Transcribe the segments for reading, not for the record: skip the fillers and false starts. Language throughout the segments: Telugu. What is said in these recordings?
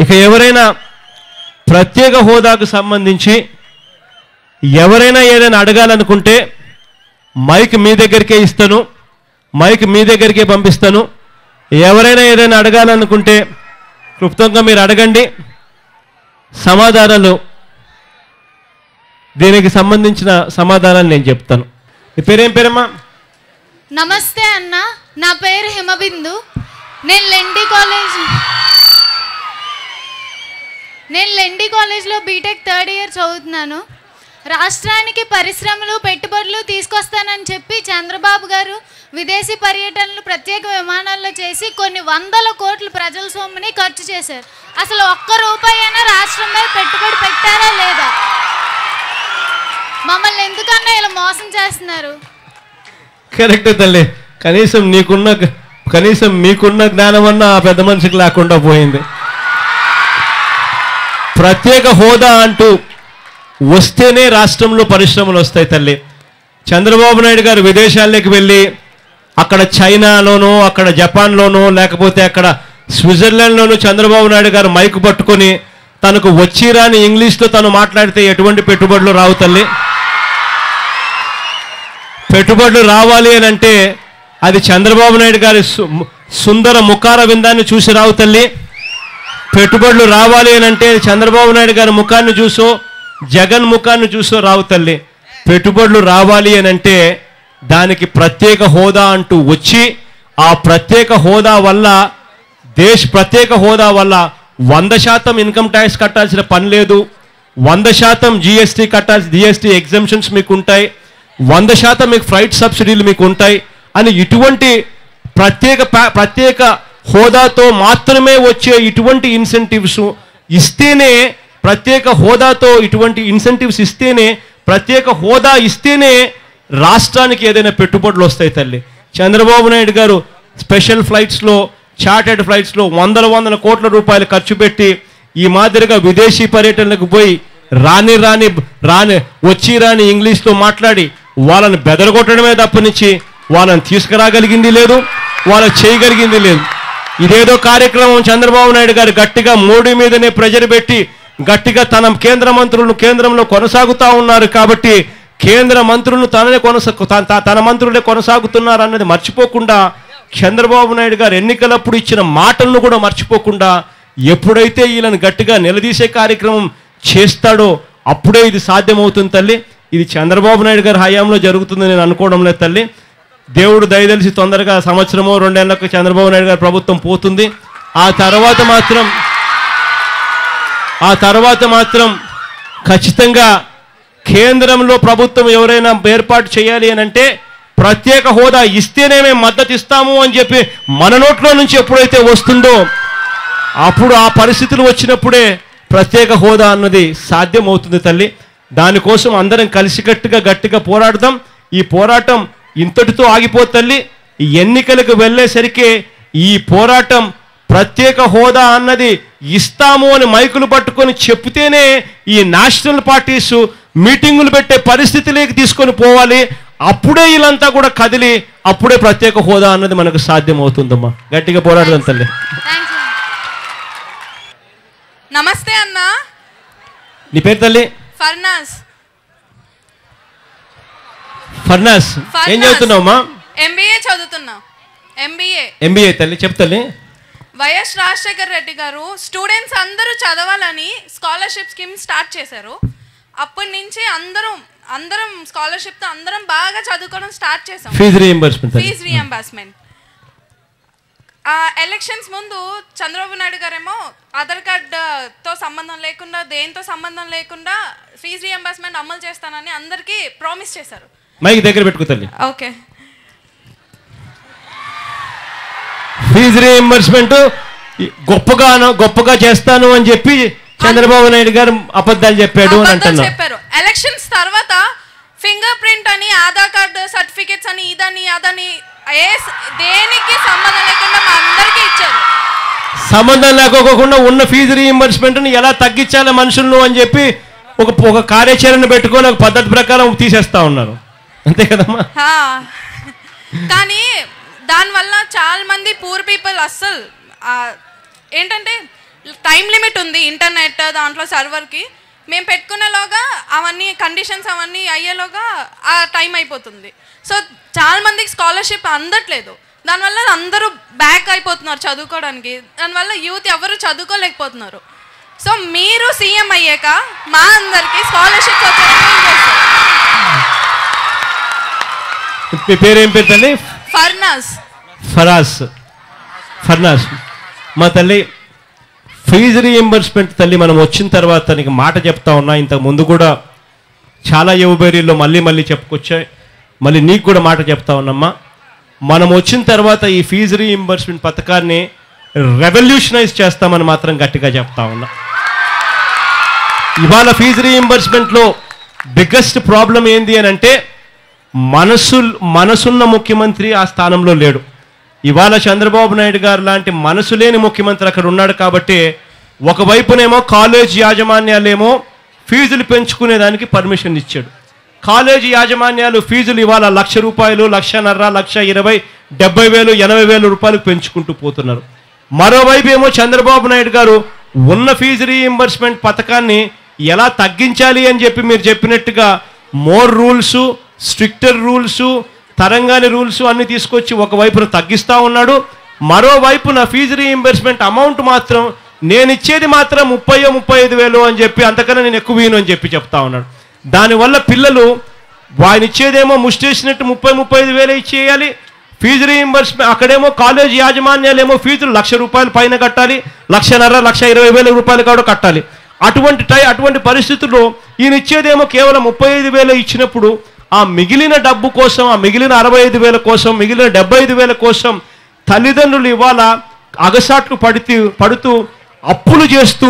ఇక ఎవరైనా ప్రత్యేక హోదాకు సంబంధించి ఎవరైనా ఏదైనా అడగాలనుకుంటే మైక్ మీ దగ్గరికే ఇస్తాను, మైక్ మీ దగ్గరికే పంపిస్తాను. ఎవరైనా ఏదైనా అడగాలనుకుంటే క్లుప్తంగా మీరు అడగండి, సమాధానాలు దీనికి సంబంధించిన సమాధానాలు నేను చెప్తాను. మీ పేరేం పేరమ్మా? నమస్తే అన్న, నా పేరు హిమబిందు. నేను లెండి కాలేజ్లో బీటెక్ థర్డ్ ఇయర్ చదువుతున్నాను. రాష్ట్రానికి పరిశ్రమలు పెట్టుబడులు తీసుకొస్తానని చెప్పి చంద్రబాబు గారు విదేశీ పర్యటనలు ప్రత్యేక విమానాల్లో చేసి కొన్ని వందల కోట్లు ప్రజల సొమ్ముని ఖర్చు చేశారు. అసలు ఒక్క రూపాయి అయినా రాష్ట్రం మీద పెట్టుబడి పెట్టారా లేదా? మమ్మల్ని ఎందుకన్నా ఇలా మోసం చేస్తున్నారు? కరెక్ట్ తల్లి, కనీసం మీకున్న జ్ఞానం అన్న ఆ పెద్ద మనిషికి లేకుండా పోయింది. ప్రత్యేక హోదా అంటూ వస్తేనే రాష్ట్రంలో పరిశ్రమలు వస్తాయి తల్లి. చంద్రబాబు నాయుడు గారు విదేశాల్లోకి వెళ్ళి అక్కడ చైనాలోనో అక్కడ జపాన్లోనో లేకపోతే అక్కడ స్విట్జర్లాండ్లోనూ చంద్రబాబు నాయుడు గారు మైకు పట్టుకొని తనకు వచ్చిరాని ఇంగ్లీష్లో తను మాట్లాడితే ఎటువంటి పెట్టుబడులు రావు తల్లి. పెట్టుబడులు రావాలి అని అంటే అది చంద్రబాబు నాయుడు గారి సుందర ముఖార విందాన్ని చూసి రావు తల్లి. పెట్టుబడులు రావాలి అని అంటే చంద్రబాబు నాయుడు గారి ముఖాన్ని చూసో జగన్ ముఖాన్ని చూసో రావు తల్లి. పెట్టుబడులు రావాలి అని అంటే దానికి ప్రత్యేక హోదా అంటూ వచ్చి ఆ ప్రత్యేక హోదా వల్ల ప్రత్యేక హోదా వల్ల 100% ఇన్కమ్ ట్యాక్స్ కట్టాల్సిన పని లేదు, 100% జిఎస్టీ కట్టాల్సిన జిఎస్టీ ఎగ్జంప్షన్స్ మీకు ఉంటాయి, 100% మీకు ఫ్లైట్ సబ్సిడీలు మీకు ఉంటాయి అని ఇటువంటి ప్రత్యేక హోదాతో మాత్రమే వచ్చే ఇటువంటి ఇన్సెంటివ్స్ ఇస్తేనే ప్రత్యేక హోదాతో ఇటువంటి ఇన్సెంటివ్స్ ఇస్తేనే ప్రత్యేక హోదా ఇస్తేనే రాష్ట్రానికి ఏదైనా పెట్టుబడులు వస్తాయి తల్లి. చంద్రబాబు నాయుడు గారు స్పెషల్ ఫ్లైట్స్లో చార్టెడ్ ఫ్లైట్స్లో వందల కోట్ల రూపాయలు ఖర్చు పెట్టి ఈ మాదిరిగా విదేశీ పర్యటనలకు పోయి రాని ఇంగ్లీష్లో మాట్లాడి వాళ్ళని బెదరగొట్టడమే తప్పనిచ్చి వాళ్ళని తీసుకురాగలిగింది లేదు, వాళ్ళని చేయగలిగింది లేదు. ఇదేదో కార్యక్రమం చంద్రబాబు నాయుడు గారు గట్టిగా మోడీ మీదనే ప్రెజర్ పెట్టి గట్టిగా తన కేంద్ర మంత్రులను కేంద్రంలో కొనసాగుతూ ఉన్నారు కాబట్టి కేంద్ర మంత్రులను తన మంత్రులే కొనసాగుతున్నారు అన్నది మర్చిపోకుండా చంద్రబాబు నాయుడు గారు ఎన్నికలప్పుడు ఇచ్చిన మాటలను కూడా మర్చిపోకుండా ఎప్పుడైతే వీళ్ళని గట్టిగా నిలదీసే కార్యక్రమం చేస్తాడో అప్పుడే ఇది సాధ్యమవుతుంది తల్లి. ఇది చంద్రబాబు నాయుడు గారి హయాంలో జరుగుతుందని నేను అనుకోవడం లేదు తల్లి. దేవుడు దయదలిసి తొందరగా సంవత్సరమో 2 ఏళ్లకు చంద్రబాబు నాయుడు గారి ప్రభుత్వం పోతుంది. ఆ తర్వాత మాత్రం ఖచ్చితంగా కేంద్రంలో ప్రభుత్వం ఎవరైనా ఏర్పాటు చేయాలి అని అంటే ప్రత్యేక హోదా ఇస్తేనే మేము మద్దతు ఇస్తాము అని చెప్పి మన నోట్లో నుంచి ఎప్పుడైతే వస్తుందో అప్పుడు ఆ పరిస్థితులు వచ్చినప్పుడే ప్రత్యేక హోదా అన్నది సాధ్యమవుతుంది తల్లి. దానికోసం అందరం కలిసికట్టుగా గట్టిగా పోరాడదాం. ఈ పోరాటం ఇంతటితో ఆగిపోతుంది తల్లి. ఈ ఎన్నికలకు వెళ్ళేసరికి ఈ పోరాటం ప్రత్యేక హోదా అన్నది ఇస్తాము అని మైకులు పట్టుకొని చెప్తేనే ఈ నేషనల్ పార్టీస్ మీటింగులు పెట్టే పరిస్థితిలోకి తీసుకొని పోవాలి. అప్పుడే వీళ్ళంతా కూడా కదిలి అప్పుడే ప్రత్యేక హోదా అన్నది మనకు సాధ్యమవుతుందమ్మా. గట్టిగా పోరాడదాం తల్లి. నమస్తే అన్న. నీ పేరు తల్లి? ఫర్నాస్. ఏం చదువుతున్నావమ్మా? ఎంబీఏ చదువుతున్నా. ఎంబీఏ తల్లి. చెప్తల్లి. వైఎస్ రాజశేఖర రెడ్డి గారు స్టూడెంట్స్ అందరూ చదవాలని స్కాలర్షిప్ స్కీమ్ స్టార్ట్ చేశారు. అప్పటి నుంచి అందరం స్కాలర్షిప్తో అందరం బాగా చదువుకోవడం స్టార్ట్ చేసాం. Fee reimbursement. ఎలక్షన్స్ ముందు చంద్రబాబు నాయుడు గారేమో ఆధార్ కార్డుతో సంబంధం లేకుండా దేంతో సంబంధం లేకుండా ఫీజు రీఎంబర్స్మెంట్ అమలు చేస్తానని అందరికీ ప్రామిస్ చేశారు. మైక్ దగ్గర పెట్టుకోవాలి. ఓకే. ఫీజు రీఎంబర్స్మెంట్ గొప్పగా చేస్తాను అని చెప్పి చంద్రబాబు నాయుడు గారు అబద్ధాలు చెప్పాడు అని అంటున్నారు. ఎలక్షన్స్ తర్వాత ఫింగర్ ప్రింట్ అని ఆధార్ కార్డు సర్టిఫికెట్స్ అని ఇదని అదని దేనికి సంబంధం లేకుండా మా అందరికీ ఇచ్చారు. సంబంధం లేకోకుండా ఉన్న ఫీజు రీఎంబర్స్మెంట్ని ఎలా తగ్గించాలి మనుషులను అని చెప్పి ఒక కార్యాచరణ పెట్టుకొని ఒక పద్ధతి ప్రకారం తీసేస్తా ఉన్నారు. అంతే కదమ్మా. కానీ దానివల్ల చాలా మంది పూర్ పీపుల్ అస్సలు ఏంటంటే టైం లిమిట్ ఉంది ఇంటర్నెట్ దాంట్లో సర్వర్కి. మేము పెట్టుకునేలోగా అవన్నీ కండిషన్స్ అవన్నీ అయ్యేలోగా ఆ టైం అయిపోతుంది. సో చాలా మందికి స్కాలర్షిప్ అందట్లేదు. దానివల్ల అందరూ బ్యాక్ అయిపోతున్నారు చదువుకోవడానికి. దానివల్ల యూత్ ఎవరు చదువుకోలేకపోతున్నారు. సో మీరు సీఎం అయ్యాక మా అందరికి స్కాలర్షిప్ మీ పేరు ఏం పేరు తల్లి? ఫర్నాస్. మా తల్లి ఫీజు రీఎంబర్స్మెంట్ తల్లి మనం వచ్చిన తర్వాత నీకు మాట చెప్తా ఉన్నా. ఇంతకు ముందు కూడా చాలా యువబేరీల్లో మళ్ళీ చెప్పుకొచ్చాయి. మళ్ళీ నీకు కూడా మాట చెప్తా ఉన్నామ్మా. మనం వచ్చిన తర్వాత ఈ ఫీజు రీఎంబర్స్మెంట్ పథకాన్ని రెవల్యూషనైజ్ చేస్తామని మాత్రం గట్టిగా చెప్తా ఉన్నా. ఇవాళ ఫీజు రీఎంబర్స్మెంట్లో బిగ్గెస్ట్ ప్రాబ్లం ఏంది అని అంటే మనసున్న ముఖ్యమంత్రి ఆ స్థానంలో లేడు. ఇవాళ చంద్రబాబు నాయుడు గారు లాంటి మనసు లేని ముఖ్యమంత్రి అక్కడ ఉన్నాడు. కాబట్టి ఒకవైపునేమో కాలేజ్ యాజమాన్యాలేమో ఫీజులు పెంచుకునేదానికి పర్మిషన్ ఇచ్చాడు. కాలేజీ యాజమాన్యాలు ఫీజులు ఇవాళ 1,00,000 రూపాయలు, 1,20,000, 1,20,000, 70,000, 80,000 రూపాయలు పెంచుకుంటూ పోతున్నారు. మరోవైపు ఏమో చంద్రబాబు నాయుడు గారు ఉన్న ఫీజు రీఎంబర్స్మెంట్ పథకాన్ని ఎలా తగ్గించాలి అని చెప్పి మీరు చెప్పినట్టుగా మోర్ రూల్స్, స్ట్రిక్టర్ రూల్స్, తరంగాని రూల్స్ అన్ని తీసుకొచ్చి ఒకవైపున తగ్గిస్తూ ఉన్నాడు. మరోవైపున ఫీజు రీఎంబర్స్మెంట్ అమౌంట్ మాత్రం నేను ఇచ్చేది మాత్రం 30,000-35,000 అని చెప్పి, అంతకన్నా నేను ఎక్కువ ఇవ్వను అని చెప్పి చెప్తా ఉన్నాడు. దానివల్ల పిల్లలు ఆయన ఇచ్చేదేమో ముష్టేసినట్టు 30,000-35,000 ఇచ్చేయాలి. ఫీజు రీఎంబర్స్మెంట్ అక్కడేమో కాలేజ్ యాజమాన్యాలు ఏమో ఫీజులు 1,00,000 రూపాయలు పైన కట్టాలి, 1,50,000, 1,20,000 రూపాయలు కూడా కట్టాలి. అటువంటి పరిస్థితుల్లో ఈయన ఇచ్చేదేమో కేవలం 35,000 ఇచ్చినప్పుడు ఆ మిగిలిన డబ్బు కోసం, ఆ మిగిలిన 65,000 కోసం, మిగిలిన 75,000 కోసం తల్లిదండ్రులు ఇవాళ అగసాట్లు పడుతూ అప్పులు చేస్తూ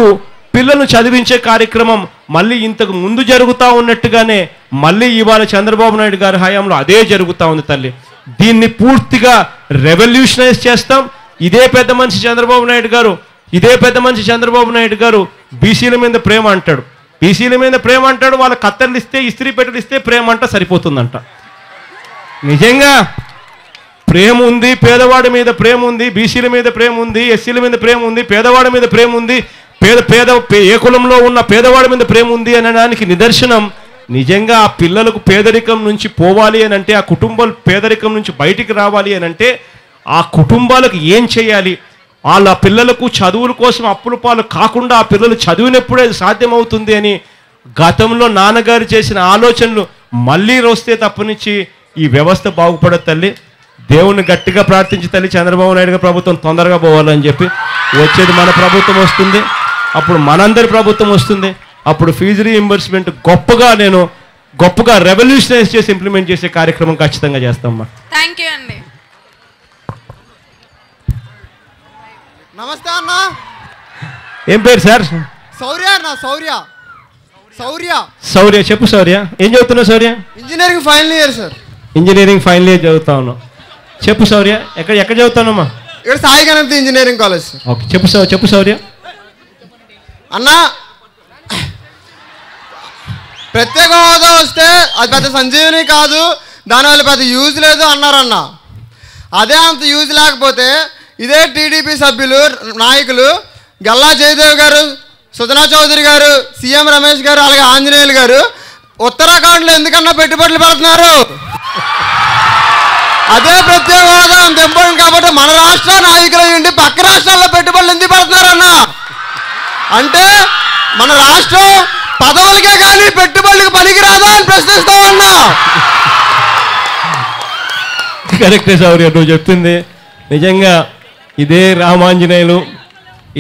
పిల్లలను చదివించే కార్యక్రమం మళ్ళీ ఇంతకు ముందు జరుగుతూ ఉన్నట్టుగానే మళ్ళీ ఇవాళ చంద్రబాబు నాయుడు గారి హయాంలో అదే జరుగుతూ ఉంది తల్లి. దీన్ని పూర్తిగా రెవల్యూషనైజ్ చేస్తాం. ఇదే పెద్ద మనిషి చంద్రబాబు నాయుడు గారు బీసీల మీద ప్రేమ అంటాడు. వాళ్ళ కత్తెరలు ఇస్తే, ఇస్త్రీ పెట్టెలు ఇస్తే ప్రేమ అంట సరిపోతుందంట. నిజంగా ప్రేమ ఉంది, పేదవాడి మీద ప్రేమ ఉంది, బీసీల మీద ప్రేమ ఉంది, ఎస్సీల మీద ప్రేమ ఉంది, పేదవాడి మీద ప్రేమ ఉంది, ఏ కులంలో ఉన్న పేదవాడి మీద ప్రేమ ఉంది అనడానికి నిదర్శనం. నిజంగా ఆ పిల్లలకు పేదరికం నుంచి పోవాలి అని అంటే, ఆ కుటుంబాలు పేదరికం నుంచి బయటికి రావాలి అని అంటే ఆ కుటుంబాలకు ఏం చేయాలి, వాళ్ళ పిల్లలకు చదువుల కోసం అప్పుల పాలు కాకుండా ఆ పిల్లలు చదివినప్పుడే సాధ్యమవుతుంది అని గతంలో నాన్నగారు చేసిన ఆలోచనలు మళ్ళీ వస్తే తప్పనిచ్చి ఈ వ్యవస్థ బాగుపడదు తల్లి. దేవుని గట్టిగా ప్రార్థించి తల్లి చంద్రబాబు నాయుడు గారి ప్రభుత్వం తొందరగా పోవాలని చెప్పి, వచ్చేది మన ప్రభుత్వం వస్తుంది, అప్పుడు మనందరి ప్రభుత్వం వస్తుంది. అప్పుడు ఫీజు రీఎంబర్స్మెంట్ గొప్పగా రెవల్యూషనైజ్ చేసి ఇంప్లిమెంట్ చేసే కార్యక్రమం ఖచ్చితంగా చేస్తామమ్మా. థ్యాంక్ యూ అండి. నమస్తే అన్న. ఏం పేరు సార్? శౌర్య అన్న. శౌర్య. చెప్పు శౌర్య, ఏం చదువుతున్నావు Shaurya? Engineering final year sir. Engineering final year చదువుతా ఉన్నావు. చెప్పు శౌర్య, ఎక్కడ చదువుతానమ్మా? ఇక్కడ Sai Ganapati engineering college. Okay, చెప్పు శౌర్య. అన్న, ప్రత్యేక హోదా వస్తే అది పెద్ద సంజీవని కాదు, దానివల్ల పెద్ద యూజ్ లేదు అన్నారన్న. అదే అంత యూజ్ లేకపోతే ఇదే టీడీపీ సభ్యులు, నాయకులు గల్లా జయదేవ్ గారు, సుజనా చౌదరి గారు, సీఎం రమేష్ గారు, అలాగే ఆంజనేయులు గారు ఉత్తరాఖండ్లో ఎందుకన్నా పెట్టుబడులు పెడుతున్నారు? అదే ప్రత్యేక హోదా అంత ఇంపార్టెంట్ కాబట్టి మన రాష్ట్ర నాయకులు ఉండి పక్క రాష్ట్రాల్లో పెట్టుబడులు ఎందుకు పెడుతున్నారన్న? అంటే మన రాష్ట్రం పదవులకే కానీ పెట్టుబడులకు పనికిరాదా అని ప్రశ్నిస్తామన్నా. కరెక్టే శౌర్య, నువ్వు చెప్పింది నిజంగా. ఇదే రామాంజనేయులు,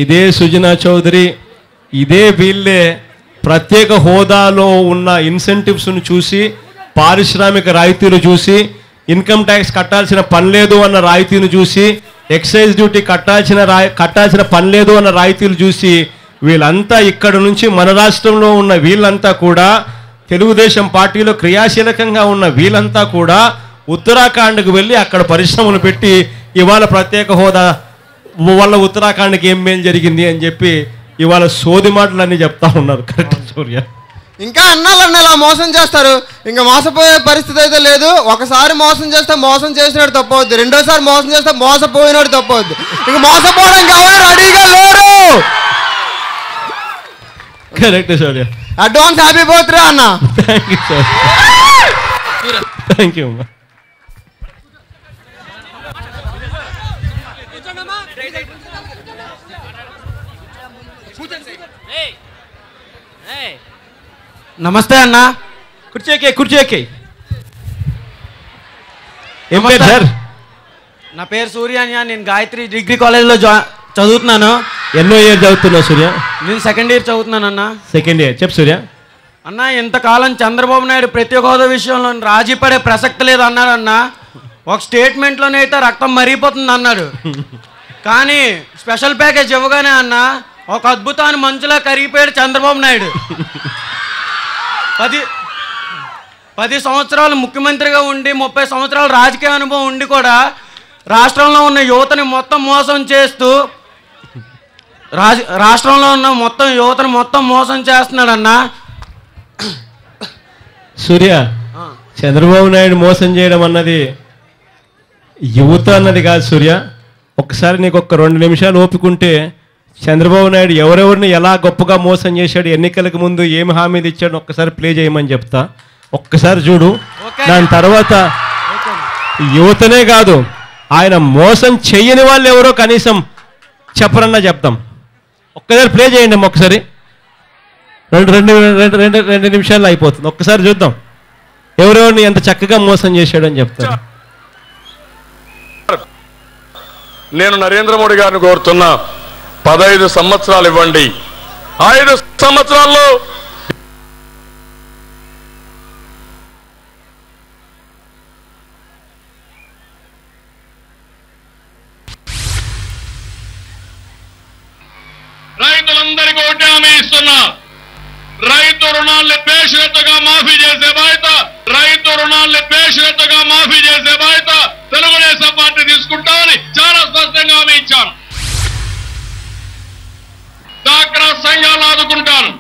ఇదే సుజనా చౌదరి, ఇదే వీళ్ళే ప్రత్యేక హోదాలో ఉన్న ఇన్సెంటివ్స్ను చూసి, పారిశ్రామిక రాయితీలు చూసి, ఇన్కమ్ ట్యాక్స్ కట్టాల్సిన పని లేదు అన్న రాయితీని చూసి, ఎక్సైజ్ డ్యూటీ కట్టాల్సిన పని లేదు అన్న రాయితీలు చూసి వీళ్ళంతా ఇక్కడ నుంచి మన రాష్ట్రంలో ఉన్న వీళ్ళంతా కూడా, తెలుగుదేశం పార్టీలో క్రియాశీలకంగా ఉన్న వీళ్ళంతా కూడా ఉత్తరాఖండ్కు వెళ్ళి అక్కడ పరిశ్రమలు పెట్టి ఇవాళ ప్రత్యేక హోదా వల్ల ఉత్తరాఖండ్కి ఏం మేలు జరిగింది అని చెప్పి ఇవాళ సోది మాటలన్నీ చెప్తా ఉన్నారు. కరెక్ట్ సూర్య. ఇంకా అన్నాలన్న ఇలా మోసం చేస్తారు, ఇంకా మోసపోయే పరిస్థితి అయితే లేదు. ఒకసారి మోసం చేస్తే మోసం చేసినాడు తప్పవద్దు, రెండోసారి మోసం చేస్తే మోసపోయినాడు తప్పవద్దు. ఇంక మోసపోవడానికి ఎవరు రెడీగా లేరు. కరెక్ట్ సూర్య. అడ్వాన్స్ హ్యాపీ బర్త్డే అన్న. Thank you sir. Thank you అమ్మా. నమస్తే అన్న. కుర్చీ ఏం పేరు సార్? నా పేరు సూర్యాన్య. నేను గాయత్రి డిగ్రీ కాలేజ్లో చదువుతున్నాను. ఎన్నో ఇయర్ చదువుతున్నావు సూర్య? నేను సెకండ్ ఇయర్ చదువుతున్నాను అన్న. Second year. చెప్పు సూర్య. అన్న, ఇంతకాలం చంద్రబాబు నాయుడు ప్రత్యేక హోదా విషయంలో రాజీ పడే ప్రసక్తి లేదు అన్నాడు అన్న. ఒక స్టేట్మెంట్లోనే అయితే రక్తం మరిగిపోతుంది అన్నాడు. కానీ స్పెషల్ ప్యాకేజ్ ఇవ్వగానే అన్న ఒక అద్భుతాన్ని మంచులా కరిగిపోయాడు చంద్రబాబు నాయుడు. 10 సంవత్సరాలు ముఖ్యమంత్రిగా ఉండి 30 సంవత్సరాలు రాజకీయ అనుభవం ఉండి కూడా రాష్ట్రంలో ఉన్న యువతని మొత్తం మోసం చేస్తూ రాష్ట్రంలో ఉన్న మొత్తం యువతను మొత్తం మోసం చేస్తున్నాడన్న. సూర్య, చంద్రబాబు నాయుడు మోసం చేయడం అన్నది యువత అన్నది కాదు సూర్య. ఒక్కసారి నీకు ఒక్క 2 నిమిషాలు ఓపికంటే చంద్రబాబు నాయుడు ఎవరెవరిని ఎలా గొప్పగా మోసం చేశాడు, ఎన్నికలకు ముందు ఏమి హామీలు ఇచ్చాడు ఒక్కసారి ప్లే చేయమని చెప్తా. ఒక్కసారి చూడు. దాని తర్వాత యువతనే కాదు, ఆయన మోసం చెయ్యని వాళ్ళు ఎవరో కనీసం చెప్పరన్నా చెప్తాం. ఒక్కసారి ప్లే చేయండి అమ్మ. ఒకసారి రెండు నిమిషాల్లో అయిపోతుంది. ఒక్కసారి చూద్దాం ఎవరెవరిని ఎంత చక్కగా మోసం చేశాడు అని చెప్తారు. నేను నరేంద్ర మోడీ గారిని కోరుతున్నా, 15 సంవత్సరాలు ఇవ్వండి. 5 సంవత్సరాల్లో రైతులందరికీ ఒకటే హామీ ఇస్తున్నా, రైతు రుణాల్ని బేషరతుగా మాఫీ చేసే బాధ్యత, రైతు రుణాల్ని బేషరతుగా మాఫీ చేసే బాధ్యత తెలుగుదేశం పార్టీ తీసుకుంటామని చాలా స్పష్టంగా హామీ ఇచ్చాను. డాక్రా సంఘాలు ఆదుకుంటాను.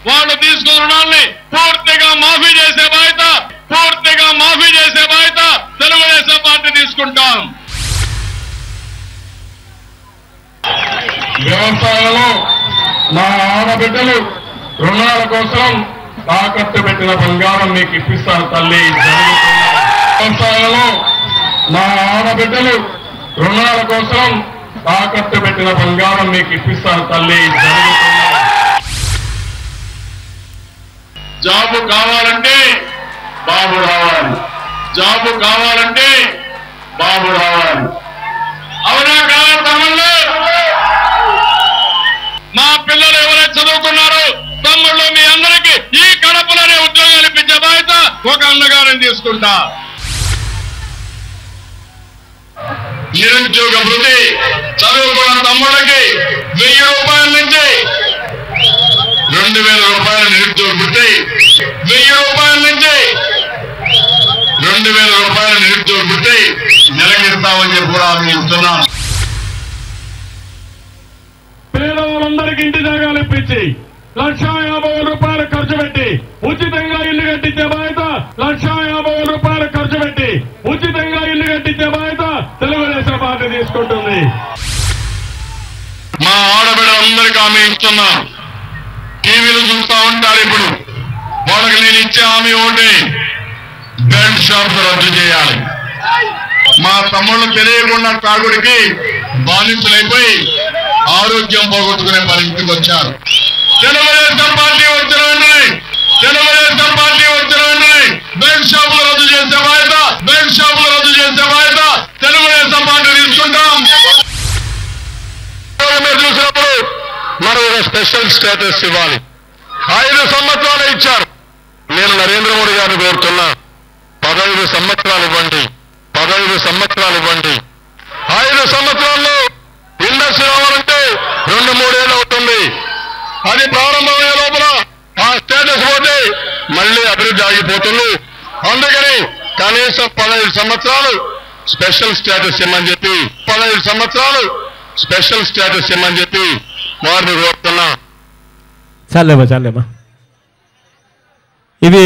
వాళ్ళు తీసుకున్న రుణాల్ని పూర్తిగా మాఫీ చేసే బాధ్యత తెలుగుదేశం పార్టీ తీసుకుంటాం. వ్యవసాయంలో మా ఆడబిడ్డలు రుణాల కోసం తాకట్టు పెట్టిన బంగారం మీకు ఇప్పిస్తాను తల్లి. వ్యవసాయంలో మా ఆడబిడ్డలు రుణాల కోసం తాకట్టు పెట్టిన బంగారం మీకు ఇప్పిస్తాను తల్లి. జాబు కావాలంటే బాబు రావాలి, జాబు కావాలంటే బాబు రావాలి. అవునా కావాలి తమ్ముళ్ళు? మా పిల్లలు ఎవరైతే చదువుకున్నారో తమ్ముళ్ళు మీ అందరికీ ఈ కడపలోనే ఉద్యోగాలు ఇప్పించే బాధ్యత ఒక అన్నగారిని తీసుకుంటా. నిరుద్యోగ వృత్తి చదువుకున్న తమ్ముళ్ళకి 1000 రూపాయల నుంచి 2000 రూపాయల నిరుద్యోగ వృత్తి, 1000 రూపాయల నుంచి 2000 రూపాయల నిరుద్యోగ వృత్తి నెలకిస్తామని చెప్పి కూడా హామీ ఇస్తున్నాను. పేదవాళ్ళందరికీ ఇంటి జాగాలు ఇప్పించి 1,50,000 రూపాయలు ఖర్చు పెట్టి ఉచితంగా ఇల్లు కట్టించే బాధ్యత, 1,50,000 రూపాయలు ఖర్చు పెట్టి ఉచితంగా ఇల్లు కట్టించే బాధ్యత తెలుగుదేశం పార్టీ తీసుకుంటుంది. మా ఆడబిడ్డలందరికీ హామీ ఇస్తున్నా. టీవీలు చూస్తా ఉంటారు ఇప్పుడు, వాళ్ళకి నేను ఇచ్చే హామీ ఒకటి, బెల్ట్ షాప్ రద్దు చేయాలి. మా తమ్ముళ్ళు తెలియకుండా తాగుడికి బానిసలైపోయి ఆరోగ్యం పోగొట్టుకునే పరిస్థితికి వచ్చారు. తెలుగుదేశం పార్టీ వచ్చిన వెంటనే బెల్ట్ షాపులు రద్దు చేసే బాధ్యత తెలుగుదేశం పార్టీ తీసుకుంటాం. మీరు చూసినప్పుడు మరో స్పెషల్ స్టేటస్ ఇవ్వాలి. 5 సంవత్సరాలు ఇచ్చారు. నేను నరేంద్ర మోడీ గారిని కోరుతున్నా, 15 సంవత్సరాలు ఇవ్వండి. 5 సంవత్సరాల్లో ఇండస్ట్రీ రావాలంటే 2-3 ఏళ్ళు అవుతుంది. అది ప్రారంభమయ్యే లోపల ఆ స్టేటస్ పోతే మళ్ళీ అభివృద్ధి ఆగిపోతుంది. అందుకని కనీసం 15 సంవత్సరాలు స్పెషల్ స్టేటస్ ఇమ్మని చెప్పి వారిని కోరుతున్నా. చాలేమా. ఇది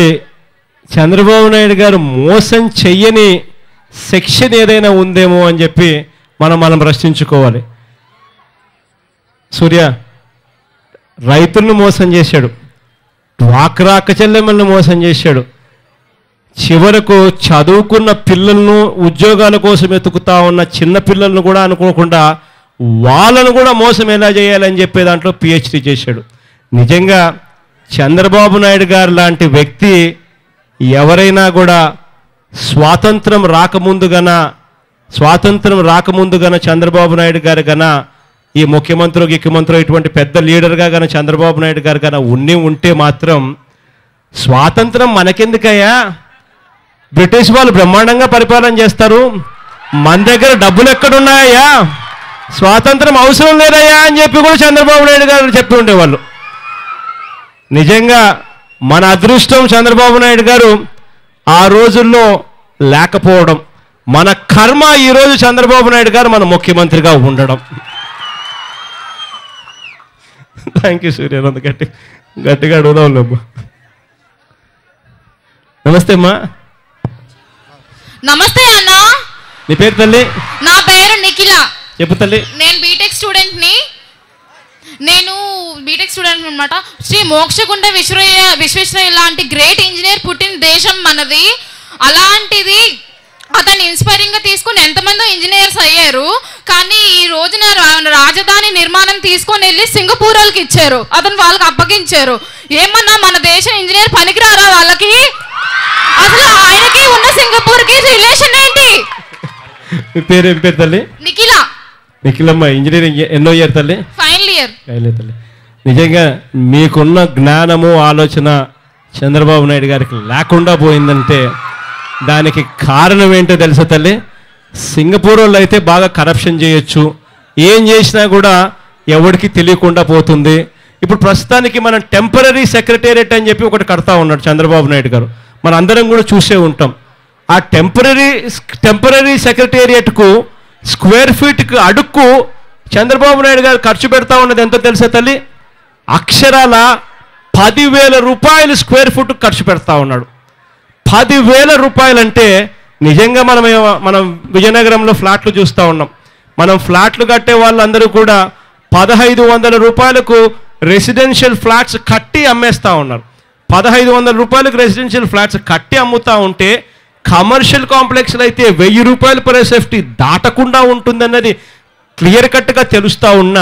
చంద్రబాబు నాయుడు గారు మోసం చెయ్యని సెక్షన్ ఏదైనా ఉందేమో అని చెప్పి మనం ప్రశ్నించుకోవాలి. సూర్య, రైతులను మోసం చేశాడు, డ్వాక్రా అక్క చెల్లెమ్మలను మోసం చేశాడు, చివరకు చదువుకున్న పిల్లలను ఉద్యోగాల కోసం ఎతుకుతా ఉన్న చిన్న పిల్లలను కూడా అనుకోకుండా వాళ్ళను కూడా మోసం ఎలా చేయాలని చెప్పే దాంట్లో పిహెచ్డి చేశాడు. నిజంగా చంద్రబాబు నాయుడు గారు లాంటి వ్యక్తి ఎవరైనా కూడా స్వాతంత్రం రాకముందు గన చంద్రబాబు నాయుడు గారు గన ఈ ముఖ్యమంత్రి ఇటువంటి పెద్ద లీడర్గా గన చంద్రబాబు నాయుడు గారు గన ఉంటే మాత్రం స్వాతంత్రం మనకెందుకయ్యా, బ్రిటిష్ వాళ్ళు బ్రహ్మాండంగా పరిపాలన చేస్తారు, మన దగ్గర డబ్బులు ఎక్కడున్నాయా, స్వాతంత్రం అవసరం లేదయ్యా అని చెప్పి కూడా చంద్రబాబు నాయుడు గారు చెప్పి ఉండేవాళ్ళు. నిజంగా మన అదృష్టం చంద్రబాబు నాయుడు గారు ఆ రోజుల్లో లేకపోవడం, మన కర్మ ఈరోజు చంద్రబాబు నాయుడు గారు మన ముఖ్యమంత్రిగా ఉండడం. థ్యాంక్ యూ సూర్య, అంత గట్టిగా అడుగుదాం లేమ్మా. నమస్తే అమ్మా. నమస్తే అన్న. నీ పేరు తల్లి? నా పేరు నిఖిల. చెప్పు తల్లి. నేను బీటెక్ స్టూడెంట్ అనమాట. శ్రీ మోక్షగుండ విశ్వేశ్వరయ్య లాంటి గ్రేట్ ఇంజనీర్ పుట్టిన దేశం మనది. అలాంటిది అతను ఇన్స్పైరింగ్ గా తీసుకుని ఎంతమందో ఇంజనీర్స్ అయ్యారు. కానీ ఈ రోజున రాజధాని నిర్మాణం తీసుకొని వెళ్ళి సింగపూర్ వాళ్ళకి ఇచ్చారు, అతను వాళ్ళకి అప్పగించారు. ఏమన్నా మన దేశం ఇంజనీర్ పనికిరారా వాళ్ళకి? అసలు ఆయనకి ఉన్న సింగపూర్ కి రిలేషన్ ఏంటి? మీ పేరు ఏం పేరు తల్లి? నిఖిల. నిఖిలమ్మ ఇంజనీరింగ్ ఎన్నో ఇయర్ తల్లి? Final year. తల్లి, నిజంగా మీకున్న జ్ఞానము ఆలోచన చంద్రబాబు నాయుడు గారికి లేకుండా పోయిందంటే దానికి కారణం ఏంటో తెలుసా తల్లి? సింగపూర్ వాళ్ళు అయితే బాగా కరప్షన్ చేయొచ్చు, ఏం చేసినా కూడా ఎవరికి తెలియకుండా పోతుంది. ఇప్పుడు ప్రస్తుతానికి మనం టెంపరీ సెక్రటేరియట్ అని చెప్పి ఒకటి కడతా ఉన్నాడు చంద్రబాబు నాయుడు గారు, మన అందరం కూడా చూసే ఉంటాం. ఆ టెంపరీ సెక్రటేరియట్కు స్క్వేర్ ఫీట్కి అడుక్కు చంద్రబాబు నాయుడు గారు ఖర్చు పెడతా ఉన్నది ఎంతో తెలుసా తల్లి? అక్షరాల 10,000 రూపాయలు స్క్వేర్ ఫుట్ ఖర్చు పెడతా ఉన్నాడు. 10,000 రూపాయలు అంటే నిజంగా మనం విజయనగరంలో ఫ్లాట్లు చూస్తూ ఉన్నాం. మనం ఫ్లాట్లు కట్టే వాళ్ళందరూ కూడా 1,500 రూపాయలకు రెసిడెన్షియల్ ఫ్లాట్స్ కట్టి అమ్మేస్తూ ఉన్నారు. 1,500 రూపాయలకు రెసిడెన్షియల్ ఫ్లాట్స్ కట్టి అమ్ముతూ ఉంటే కమర్షియల్ కాంప్లెక్స్లు అయితే 1,000 రూపాయలు పర్ సేఫ్టీ దాటకుండా ఉంటుందన్నది క్లియర్ కట్గా తెలుస్తూ ఉన్న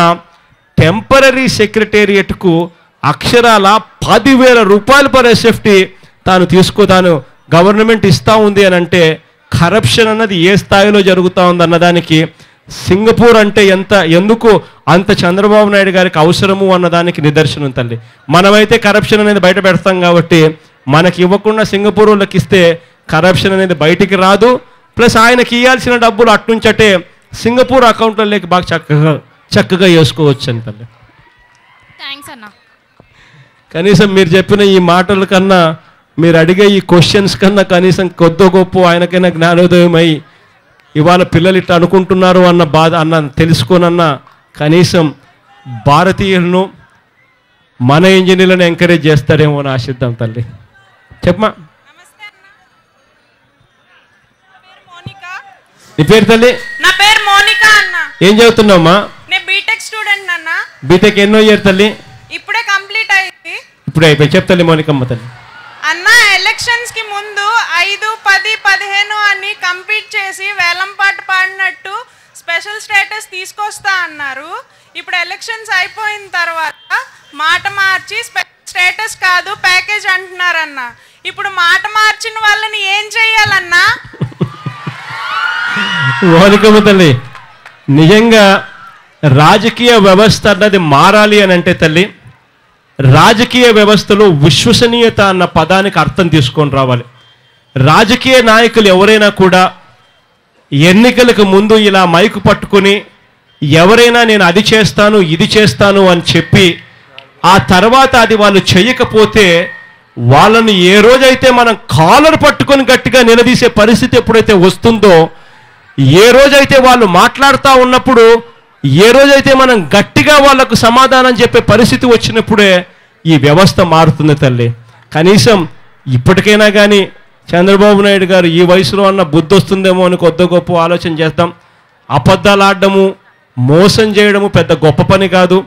టెంపరీ సెక్రటేరియట్కు అక్షరాల 10,000 రూపాయలు పర్ సేఫ్టీ తాను గవర్నమెంట్ ఇస్తూ ఉంది అని అంటే కరప్షన్ అన్నది ఏ స్థాయిలో జరుగుతూ ఉంది అన్నదానికి సింగపూర్ అంటే ఎందుకు అంత చంద్రబాబు నాయుడు గారికి అవసరము అన్నదానికి నిదర్శనం తల్లి. మనమైతే కరప్షన్ అనేది బయట పెడతాం కాబట్టి మనకి ఇవ్వకుండా సింగపూర్ వాళ్ళకి ఇస్తే కరప్షన్ అనేది బయటికి రాదు. ప్లస్ ఆయనకి ఇవ్వాల్సిన డబ్బులు అట్నుంచటే సింగపూర్ అకౌంట్లలోకి బాగా చక్కగా వేసుకోవచ్చు అని తల్లి. థ్యాంక్స్ అన్న. కనీసం మీరు చెప్పిన ఈ మాటల కన్నా, మీరు అడిగే ఈ క్వశ్చన్స్ కన్నా కనీసం కొద్ది గొప్ప ఆయనకైనా జ్ఞానోదయం అయి ఇవాళ పిల్లలు ఇట్లా అనుకుంటున్నారు అన్న బాధ తెలుసుకోనన్నా కనీసం భారతీయులను మన ఇంజనీర్లను ఎంకరేజ్ చేస్తారేమో అని ఆశిద్దాం తల్లి. చెప్పమా. నీ పేరు తల్లి? నా పేరు మోనికా అన్న. ఏం చదువుతున్నావమ్మా? నేను బీటెక్ స్టూడెంట్ అన్న. బీటెక్ ఎన్నో ఇయర్ తల్లి? ఇప్పుడే కంప్లీట్ అయింది. ఇప్పుడే అయిపోయి. చెప్తాలి మోనికమ్మ తల్లి. అన్న ఎలక్షన్స్ కి ముందు 5, 10, 15 అని కంప్లీట్ చేసి వేలం పాట పాడినట్టు స్పెషల్ స్టేటస్ తీసుకొస్తా అన్నారు. ఇప్పుడు ఎలక్షన్స్ అయిపోయిన తర్వాత మాట మార్చి స్టేటస్ కాదు ప్యాకేజ్ అంటున్నారన్న. ఇప్పుడు మాట మార్చిన వాళ్ళని ఏం చెయ్యాలన్నా? మోనికమ్మ తల్లి, నిజంగా రాజకీయ వ్యవస్థ అన్నది మారాలి అని అంటే తల్లి, రాజకీయ వ్యవస్థలో విశ్వసనీయత అన్న పదానికి అర్థం తీసుకొని రావాలి. రాజకీయ నాయకులు ఎవరైనా కూడా ఎన్నికలకు ముందు ఇలా మైకు పట్టుకొని ఎవరైనా నేను అది చేస్తాను ఇది చేస్తాను అని చెప్పి ఆ తర్వాత అది వాళ్ళు చేయకపోతే వాళ్ళని ఏ రోజైతే మనం కాలర్ పట్టుకొని గట్టిగా నిలదీసే పరిస్థితి ఎప్పుడైతే వస్తుందో, ఏ రోజైతే వాళ్ళు మాట్లాడుతూ ఉన్నప్పుడు, ఏ రోజైతే మనం గట్టిగా వాళ్లకు సమాధానం చెప్పే పరిస్థితి వచ్చినప్పుడే ఈ వ్యవస్థ మారుతుంది తల్లి. కనీసం ఇప్పటికైనా కానీ చంద్రబాబు నాయుడు గారు ఈ వయసులో అన్న బుద్ధి వస్తుందేమో అని కొద్ది గొప్ప ఆలోచన చేద్దాం. అబద్ధాలు ఆడడము, మోసం చేయడము పెద్ద గొప్ప పని కాదు.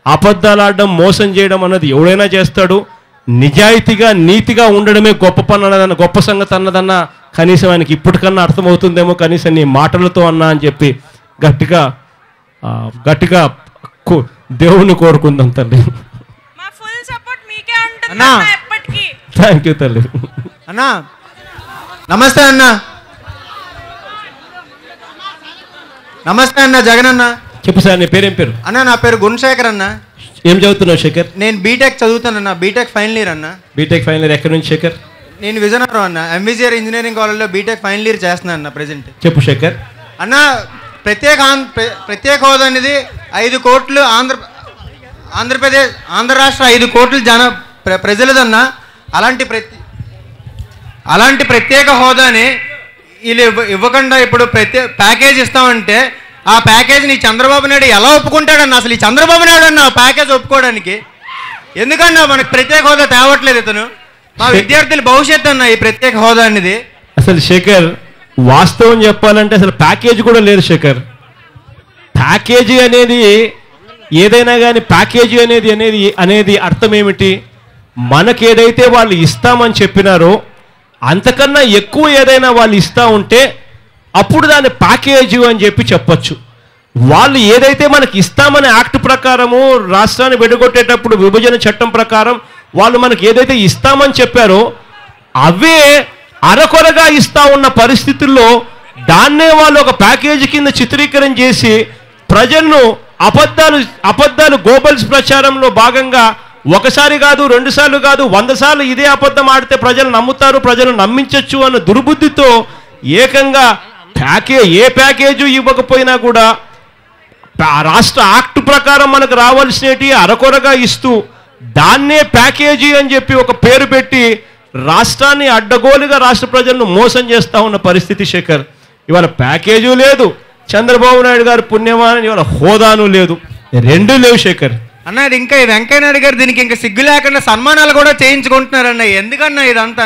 అబద్ధాలు ఆడడం మోసం చేయడం అన్నది ఎవడైనా చేస్తాడు. నిజాయితీగా నీతిగా ఉండడమే గొప్ప పని అన్నదన్న గొప్ప సంగతి అన్నదన్న కనీసం ఆయనకి ఇప్పటికన్నా అర్థమవుతుందేమో, కనీసం నీ మాటలతో అన్నా అని చెప్పి గట్టిగా దేవుణ్ణి కోరుకుందాం తల్లి. థ్యాంక్ యూ తల్లి. అన్నా నమస్తే అన్న. నమస్తే అన్న జగన్ అన్న. చెప్పు సార్, నీ పేరేం పేరు? అన్న నా పేరు గుణశేఖర్ అన్న. ఏం చదువుతున్నావు శేఖర్? నేను బీటెక్ చదువుతానన్న, బీటెక్ ఫైనల్ ఇయర్ అన్న. బీటెక్ ఫైనల్ ఇయర్ ఎక్కడి నుంచి శేఖర్? నేను విజయనగరం అన్న, ఎంవిజిఆర్ ఇంజనీరింగ్ కాలేజ్లో బీటెక్ ఫైనల్ ఇయర్ చేస్తున్నాను అన్న ప్రజెంట్. చెప్పు శేఖర్. అన్న ప్రత్యేక హోదా అనేది 5 కోట్లు ఆంధ్ర రాష్ట్ర 5 కోట్ల ప్రజలదన్న. అలాంటి ప్రత్యేక హోదాని వీళ్ళు ఇవ్వకుండా ఇప్పుడు ప్యాకేజ్ ఇస్తామంటే ఆ ప్యాకేజ్ని చంద్రబాబు నాయుడు ఎలా ఒప్పుకుంటాడన్న? అసలు ఈ చంద్రబాబు నాయుడు అన్న ప్యాకేజ్ ఒప్పుకోవడానికి ఎందుకన్నా మనకు ప్రత్యేక హోదా తేవట్లేదు ఇతను? మా విద్యార్థుల భవిష్యత్తు అన్న ఈ ప్రత్యేక హోదా అనేది. అసలు శేఖర్ వాస్తవం చెప్పాలంటే అసలు ప్యాకేజ్ కూడా లేదు శేఖర్. ప్యాకేజీ అనేది ఏదైనా కానీ ప్యాకేజీ అనేది అర్థం ఏమిటి? మనకు ఏదైతే వాళ్ళు ఇస్తామని చెప్పినారో అంతకన్నా ఎక్కువ ఏదైనా వాళ్ళు ఇస్తా ఉంటే అప్పుడు దాన్ని ప్యాకేజీ అని చెప్పి చెప్పచ్చు. వాళ్ళు ఏదైతే మనకి ఇస్తామనే యాక్ట్ ప్రకారము రాష్ట్రాన్ని విడగొట్టేటప్పుడు విభజన చట్టం ప్రకారం వాళ్ళు మనకి ఏదైతే ఇస్తామని చెప్పారో అవే అరకొరగా ఇస్తా ఉన్న పరిస్థితుల్లో దాన్నే వాళ్ళు ఒక ప్యాకేజీ కింద చిత్రీకరణ చేసి ప్రజలను అబద్ధాలు గోబల్స్ ప్రచారంలో భాగంగా ఒకసారి కాదు, 2 సార్లు కాదు, 100 సార్లు ఇదే అబద్ధం ఆడితే ప్రజలు నమ్ముతారు, ప్రజలు నమ్మించవచ్చు అన్న దుర్బుద్ధితో ఏకంగా ఏ ప్యాకేజీ ఇవ్వకపోయినా కూడా రాష్ట్ర యాక్ట్ ప్రకారం మనకు రావాల్సినవి అరకొరగా ఇస్తూ దాన్నే ప్యాకేజీ అని చెప్పి ఒక పేరు పెట్టి రాష్ట్రాన్ని అడ్డగోలుగా రాష్ట్ర ప్రజలను మోసం చేస్తూ ఉన్న పరిస్థితి శేఖర్. ఇవాళ ప్యాకేజీ లేదు, చంద్రబాబు నాయుడు గారు పుణ్యమాని ఇవాళ హోదాను లేదు, 2 లేవు శేఖర్. అన్న ఇది ఇంకా వెంకయ్య నాయుడు గారు దీనికి ఇంకా సిగ్గు లేకుండా సన్మానాలు కూడా చేయించుకుంటున్నారన్న. ఎందుకన్నా ఇదంతా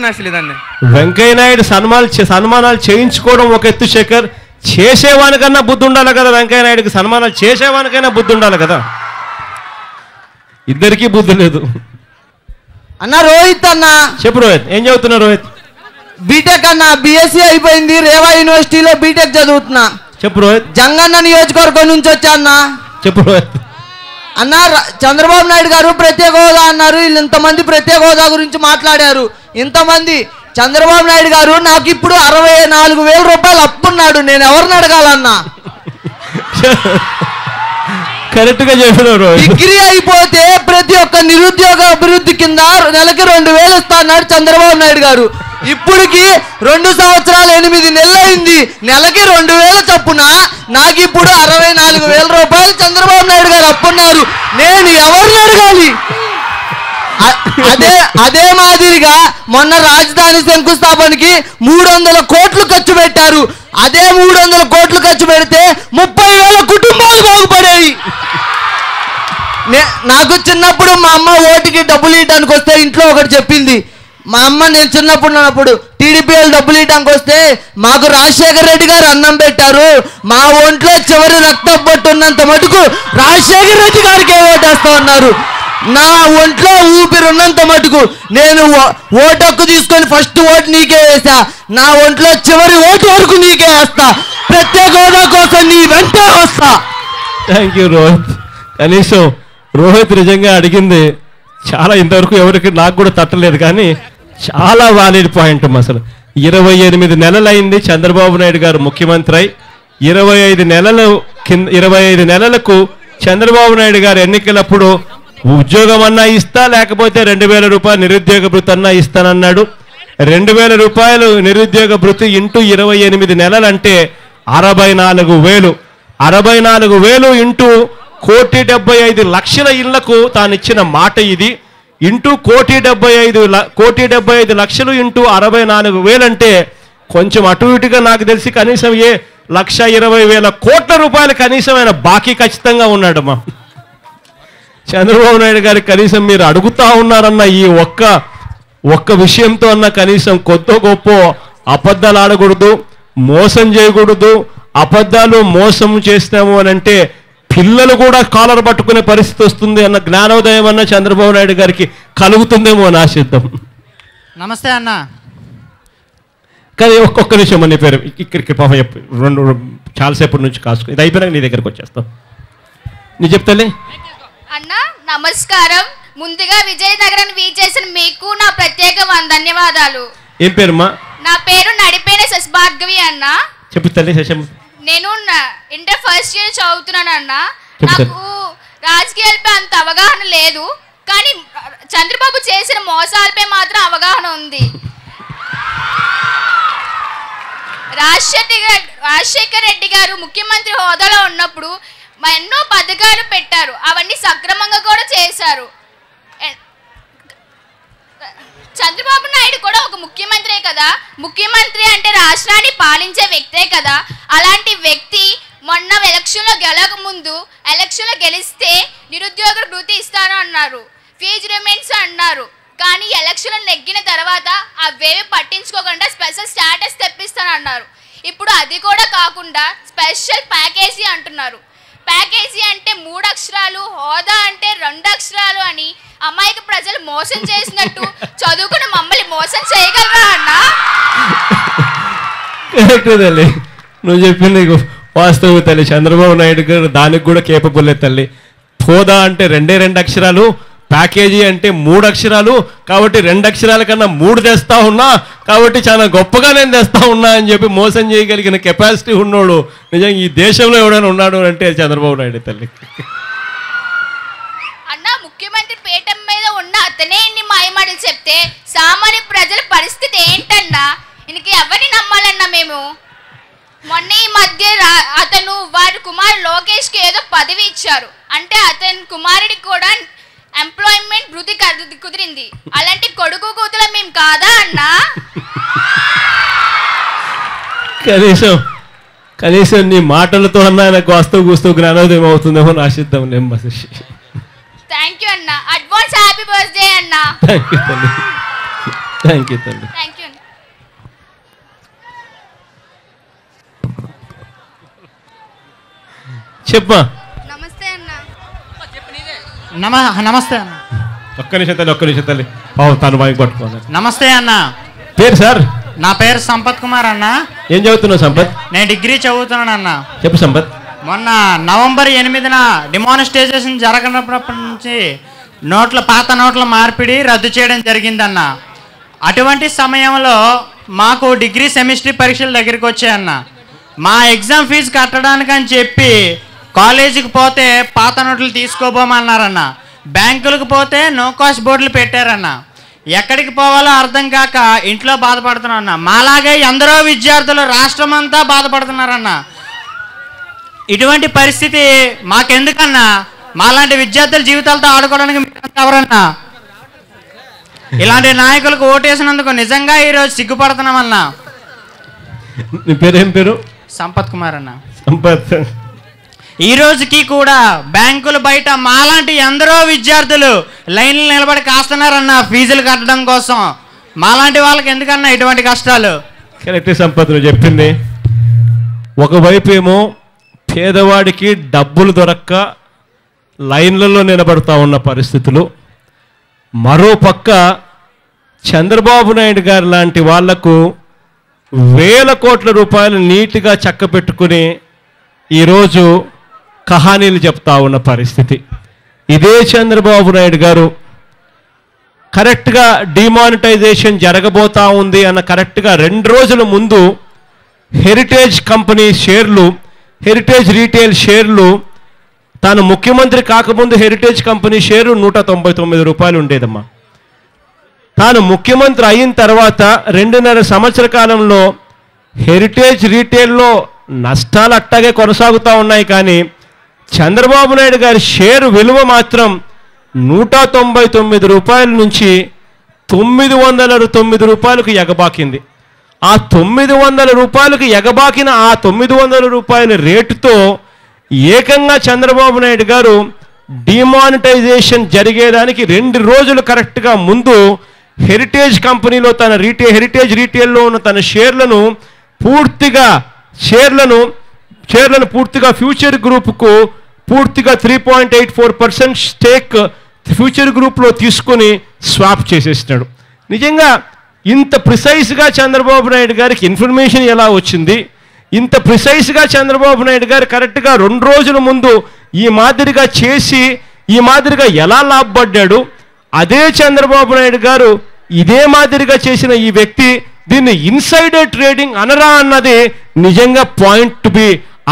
అసలు ఇదన్న? వెంకయ్య నాయుడు సన్మానాలు చేయించుకోవడం ఒక ఎత్తు శేఖర్, చేసేవానికన్నా బుద్ధి ఉండాలి కదా. వెంకయ్య నాయుడుకి సన్మానాలు చేసేవానికైనా బుద్ధి ఉండాలి కదా. ఇద్దరికీ బుద్ధి లేదు. అన్న రోహిత్ అన్న. చెప్పు రోహిత్, ఏం చదువుతున్నా రోహిత్? బీటెక్ అన్న, బిఎస్సి అయిపోయింది, రేవా యూనివర్సిటీలో బీటెక్ చదువుతున్నా. చెప్పు రోహిత్. జంగన్న నియోజకవర్గం నుంచి వచ్చా అన్న. చెప్పు రోహిత్. అన్న చంద్రబాబు నాయుడు గారు ప్రత్యేక హోదా అన్నారు, వీళ్ళు ఇంతమంది ప్రత్యేక హోదా గురించి మాట్లాడారు. ఇంతమంది చంద్రబాబు నాయుడు గారు నాకు ఇప్పుడు 64,000 రూపాయలు అప్పున్నాడు, నేను ఎవరిని అడగాలన్నా? కరెక్ట్ గా చెప్పినారు. డిగ్రీ అయిపోతే ప్రతి ఒక్క నిరుద్యోగ అభివృద్ధి కింద నెలకి 2,000 ఇస్తా అన్నాడు చంద్రబాబు నాయుడు గారు. ఇప్పటికి 2 సంవత్సరాలు 8 నెలలు అయింది, నెలకి 2,000 చొప్పున నాకు ఇప్పుడు 64,000 రూపాయలు చంద్రబాబు నాయుడు గారు అప్పున్నారు. నేను ఎవరిని అడగాలి? అదే మాదిరిగా మొన్న రాజధాని శంకుస్థాపనకి 300 కోట్లు ఖర్చు పెట్టారు. అదే 300 కోట్లు ఖర్చు పెడితే 30,000 కుటుంబాలు బాగుపడేవి. నాకు చిన్నప్పుడు మా అమ్మ ఓటుకి డబ్బులు ఇవ్వడానికి వస్తే ఇంట్లో ఒకటి చెప్పింది. మా అమ్మ నేను చిన్నప్పుడు టీడీపీఎల్ డబ్బులు ఇవ్వడానికి వస్తే మాకు రాజశేఖర రెడ్డి గారు అన్నం పెట్టారు, మా ఒంట్లో చివరి రక్తం పట్టున్నంత మటుకు రాజశేఖర రెడ్డి గారికి ఓటేస్తా ఉన్నారు. నా ఒంట్లో ఊపిరి ఉన్నంత మటుకు నేను ఓటు హక్కు తీసుకొని ఫస్ట్ ఓటు నీకే వేసా, నా ఒంట్లో చివరి ఓటు వరకు నీకే వేస్తా, ప్రత్యేక హోదా కోసం నీ వెంటే వస్తా. Thank you Rohit. కనీసం రోహిత్ నిజంగా అడిగింది చాలా, ఇంతవరకు ఎవరికి నాకు కూడా తట్టలేదు కానీ చాలా వాలిడ్ పాయింట్. అసలు 28 నెలలైంది చంద్రబాబు నాయుడు గారు ముఖ్యమంత్రి అయి. 25 నెలలకు చంద్రబాబు నాయుడు గారు ఎన్నికలప్పుడు ఉద్యోగం అన్నా ఇస్తా, లేకపోతే 2,000 రూపాయలు నిరుద్యోగ భృతి అన్నా ఇస్తానన్నాడు. 2,000 రూపాయలు నిరుద్యోగ భృతి ఇంటూ 28 నెలలంటే 64,000. 64,000 ఇంటూ 1,75,00,000 ఇళ్లకు తాను ఇచ్చిన మాట ఇది. ఇంటూ 1,75,00,000 ఇంటూ 64,000 అంటే కొంచెం అటు ఇటుగా నాకు తెలిసి కనీసం 1,20,000 కోట్ల రూపాయలు కనీసం ఆయన బాకీ ఖచ్చితంగా ఉన్నాడమ్మా. చంద్రబాబు నాయుడు గారికి కనీసం మీరు అడుగుతా ఉన్నారన్న ఈ ఒక్క విషయంతో అన్న కనీసం కొత్త గొప్ప అబద్ధాలు ఆడకూడదు, మోసం చేయకూడదు. అబద్ధాలు మోసం చేస్తాము అని అంటే పిల్లలు కూడా కాలర్ పట్టుకునే పరిస్థితి వస్తుంది అన్న జ్ఞానోదయం అన్న చంద్రబాబు నాయుడు గారికి కలుగుతుందేమో అని ఆశిద్దాం. నమస్తే అన్న. కానీ ఒక్కొక్క నిమిషం నీ పేరు ఇక్కడికి పాపం రెండు చాలాసేపటి నుంచి కాసుకు ఇది అయిపోయినాక నీ దగ్గరకు వచ్చేస్తాం. నీ చెప్తాలే అన్న. నమస్కారం. ముందుగా విజయనగరం వీచేసిన మీకు నా ప్రత్యేక ధన్యవాదాలు. ఏం పేరుమా? నా పేరు నడిపేన శశిభార్గవి అన్న. చెప్తాలే శశం. నేను ఇంటర్ ఫస్ట్ ఇయర్ చదువుతున్నాను అన్న. నాకు రాజకీయాలపై అంత అవగాహన లేదు, కానీ చంద్రబాబు చేసిన మోసాలపై మాత్రం అవగాహన ఉంది. రాజశేఖర్ రెడ్డి గారు ముఖ్యమంత్రి హోదాలో ఉన్నప్పుడు ఎన్నో పథకాలు పెట్టారు, అవన్నీ సక్రమంగా కూడా చేశారు. చంద్రబాబు నాయుడు కూడా ఒక ముఖ్యమంత్రే కదా. ముఖ్యమంత్రి అంటే రాష్ట్రాన్ని పాలించే వ్యక్తే కదా. అలాంటి వ్యక్తి మొన్న ఎలక్షన్లో గెలకముందు ఎలక్షన్లో గెలిస్తే నిరుద్యోగ వృత్తి ఇస్తాను అన్నారు, ఫీజు రిమెంట్స్ అన్నారు. కానీ ఎలక్షన్లో నెగ్గిన తర్వాత అవేవి పట్టించుకోకుండా స్పెషల్ స్టాటస్ తెప్పిస్తానన్నారు. ఇప్పుడు అది కూడా కాకుండా స్పెషల్ ప్యాకేజీ అంటున్నారు. ప్యాకేజీ అంటే 3 అక్షరాలు, హోదా అంటే 2 అక్షరాలు అని అమాయక ప్రజలు మోసం చేసినట్టు చదువుకుని మమ్మల్ని మోసం చేయగలరా అన్నా? నువ్వు చెప్పింది వాస్తవ తల్లి. చంద్రబాబు నాయుడు గారు దానికి కూడా కేపబుల్లే తల్లి. హోదా అంటే 2 అక్షరాలు, ప్యాకేజీ అంటే 3 అక్షరాలు. కాబట్టి 2 అక్షరాల కన్నా 3 తెస్తా ఉన్నా, కాబట్టి చాలా గొప్పగా నేను తెస్తా ఉన్నా అని చెప్పి మోసం చేయగలిగిన కెపాసిటీ ఉన్నోడు నిజంగా ఈ దేశంలో ఎవడైనా ఉన్నాడు అంటే చంద్రబాబు నాయుడు తల్లి. అన్న, ముఖ్యమంత్రి పీఠం మీద ఉన్న అతనే ఇన్ని మాయమాటలు చెప్తే సామాన్య ప్రజల పరిస్థితి ఏంటన్నా? ఇంక ఎవరిని నమ్మాలన్నా మేము? మొన్న ఈ మధ్య అతను వారి కుమారు లోకేష్కి ఏదో పదవి ఇచ్చారు, అంటే అతని కుమారుడికి కూడా ఎంప్లాయ్మెంట్ వృద్ధి కుదిరింది. అలాంటి కొడుకు కూతురు మేము కాదా అన్నా? కనీసం నీ మాటలతో అన్నా నాకు వస్తూ జ్ఞానోదయం అవుతుందేమో ఆశిద్దాం. థ్యాంక్ యూ అన్న. అడ్వాన్స్ హ్యాపీ బర్త్డే అన్న. థ్యాంక్ యూ తల్లి. థ్యాంక్ యూ అన్న. చెప్పా. నమస్తే అన్న. నమస్తే అన్న. ఒక్క నిమిషం తల్లి. తను మైక్ పట్టుకోవాలి. నమస్తే అన్న. పేరు సార్? నా పేరు సంపత్ కుమార్ అన్న. ఏం చదువుతున్నావు సంపత్? నేను డిగ్రీ చదువుతున్నాను అన్న. చెప్పు సంపత్. మొన్న నవంబర్ 8న డిమానిస్ట్రేషన్ జరగనప్పటి నుంచి పాత నోట్ల మార్పిడి రద్దు చేయడం జరిగిందన్న. అటువంటి సమయంలో మాకు డిగ్రీ సెమిస్టర్ పరీక్షల దగ్గరికి వచ్చాయన్న. మా ఎగ్జామ్ ఫీజు కట్టడానికి అని చెప్పి కాలేజీకి పోతే పాత నోట్లు తీసుకోబోమన్నారన్న. బ్యాంకులకు పోతే నో కాస్ట్ బోర్డులు పెట్టారన్న. ఎక్కడికి పోవాలో అర్థం కాక ఇంట్లో బాధపడుతున్నారన్న. మాలాగే ఎందరో విద్యార్థులు రాష్ట్రం అంతా బాధపడుతున్నారన్న. ఇటువంటి పరిస్థితి మాకెందుకన్నా? మాలాంటి విద్యార్థుల జీవితాలతో ఆడుకోవడానికి ఎవరన్నా? ఇలాంటి నాయకులకు ఓటేసినందుకు నిజంగా ఈరోజు సిగ్గుపడుతున్నామన్నా. నీ పేరేం పేరు? సంపత్ కుమార్ అన్న. సంపత్. ఈ రోజుకి కూడా బ్యాంకుల బయట మాలాంటి ఎందరో విద్యార్థులు లైన్లు నిలబడి కాస్తున్నారన్న ఫీజులు కట్టడం కోసం. మాలాంటి వాళ్ళకి ఎందుకన్నా ఇటువంటి కష్టాలు? కరెక్ట్ సంపత్ నువ్వు చెప్పింది. ఒకవైపు ఏమో పేదవాడికి డబ్బులు దొరక్క లైన్లలో నిలబడతా ఉన్న పరిస్థితులు, మరో పక్క చంద్రబాబు నాయుడు గారు లాంటి వాళ్లకు వేల కోట్ల రూపాయలు నీట్గా చక్క పెట్టుకుని ఈరోజు కహానీలు చెప్తా ఉన్న పరిస్థితి. ఇదే చంద్రబాబు నాయుడు గారు కరెక్ట్గా డిమానిటైజేషన్ జరగబోతా ఉంది అన్న కరెక్ట్గా 2 రోజుల ముందు హెరిటేజ్ కంపెనీ షేర్లు, హెరిటేజ్ రీటైల్ షేర్లు, తాను ముఖ్యమంత్రి కాకముందు హెరిటేజ్ కంపెనీ షేరు 199 రూపాయలు ఉండేదమ్మా. తాను ముఖ్యమంత్రి అయిన తర్వాత 2.5 సంవత్సర కాలంలో హెరిటేజ్ రీటైల్లో నష్టాలు అట్టాగే కొనసాగుతూ ఉన్నాయి. కానీ చంద్రబాబు నాయుడు గారి షేరు విలువ మాత్రం 199 రూపాయల నుంచి 909 రూపాయలకు ఎగబాకింది. ఆ 900 రూపాయలకు ఎగబాకిన ఆ 900 రూపాయల రేటుతో ఏకంగా చంద్రబాబు నాయుడు గారు డిమానిటైజేషన్ జరిగేదానికి 2 రోజులు కరెక్ట్గా ముందు హెరిటేజ్ కంపెనీలో తన హెరిటేజ్ రీటైల్లో ఉన్న తన షేర్లను పూర్తిగా ఫ్యూచర్ గ్రూప్కు పూర్తిగా 3.84% స్టేక్ ఫ్యూచర్ గ్రూప్లో తీసుకొని స్వాప్ చేసేసినాడు. నిజంగా ఇంత ప్రిసైజ్గా చంద్రబాబు నాయుడు గారికి ఇన్ఫర్మేషన్ ఎలా వచ్చింది? ఇంత ప్రిసైజ్గా చంద్రబాబు నాయుడు గారు కరెక్ట్గా 2 రోజుల ముందు ఈ మాదిరిగా చేసి ఈ మాదిరిగా ఎలా లాభపడ్డాడు? అదే చంద్రబాబు నాయుడు గారు ఇదే మాదిరిగా చేసిన ఈ వ్యక్తి దీన్ని ఇన్సైడర్ ట్రేడింగ్ అనరా అన్నది నిజంగా పాయింట్ టు బి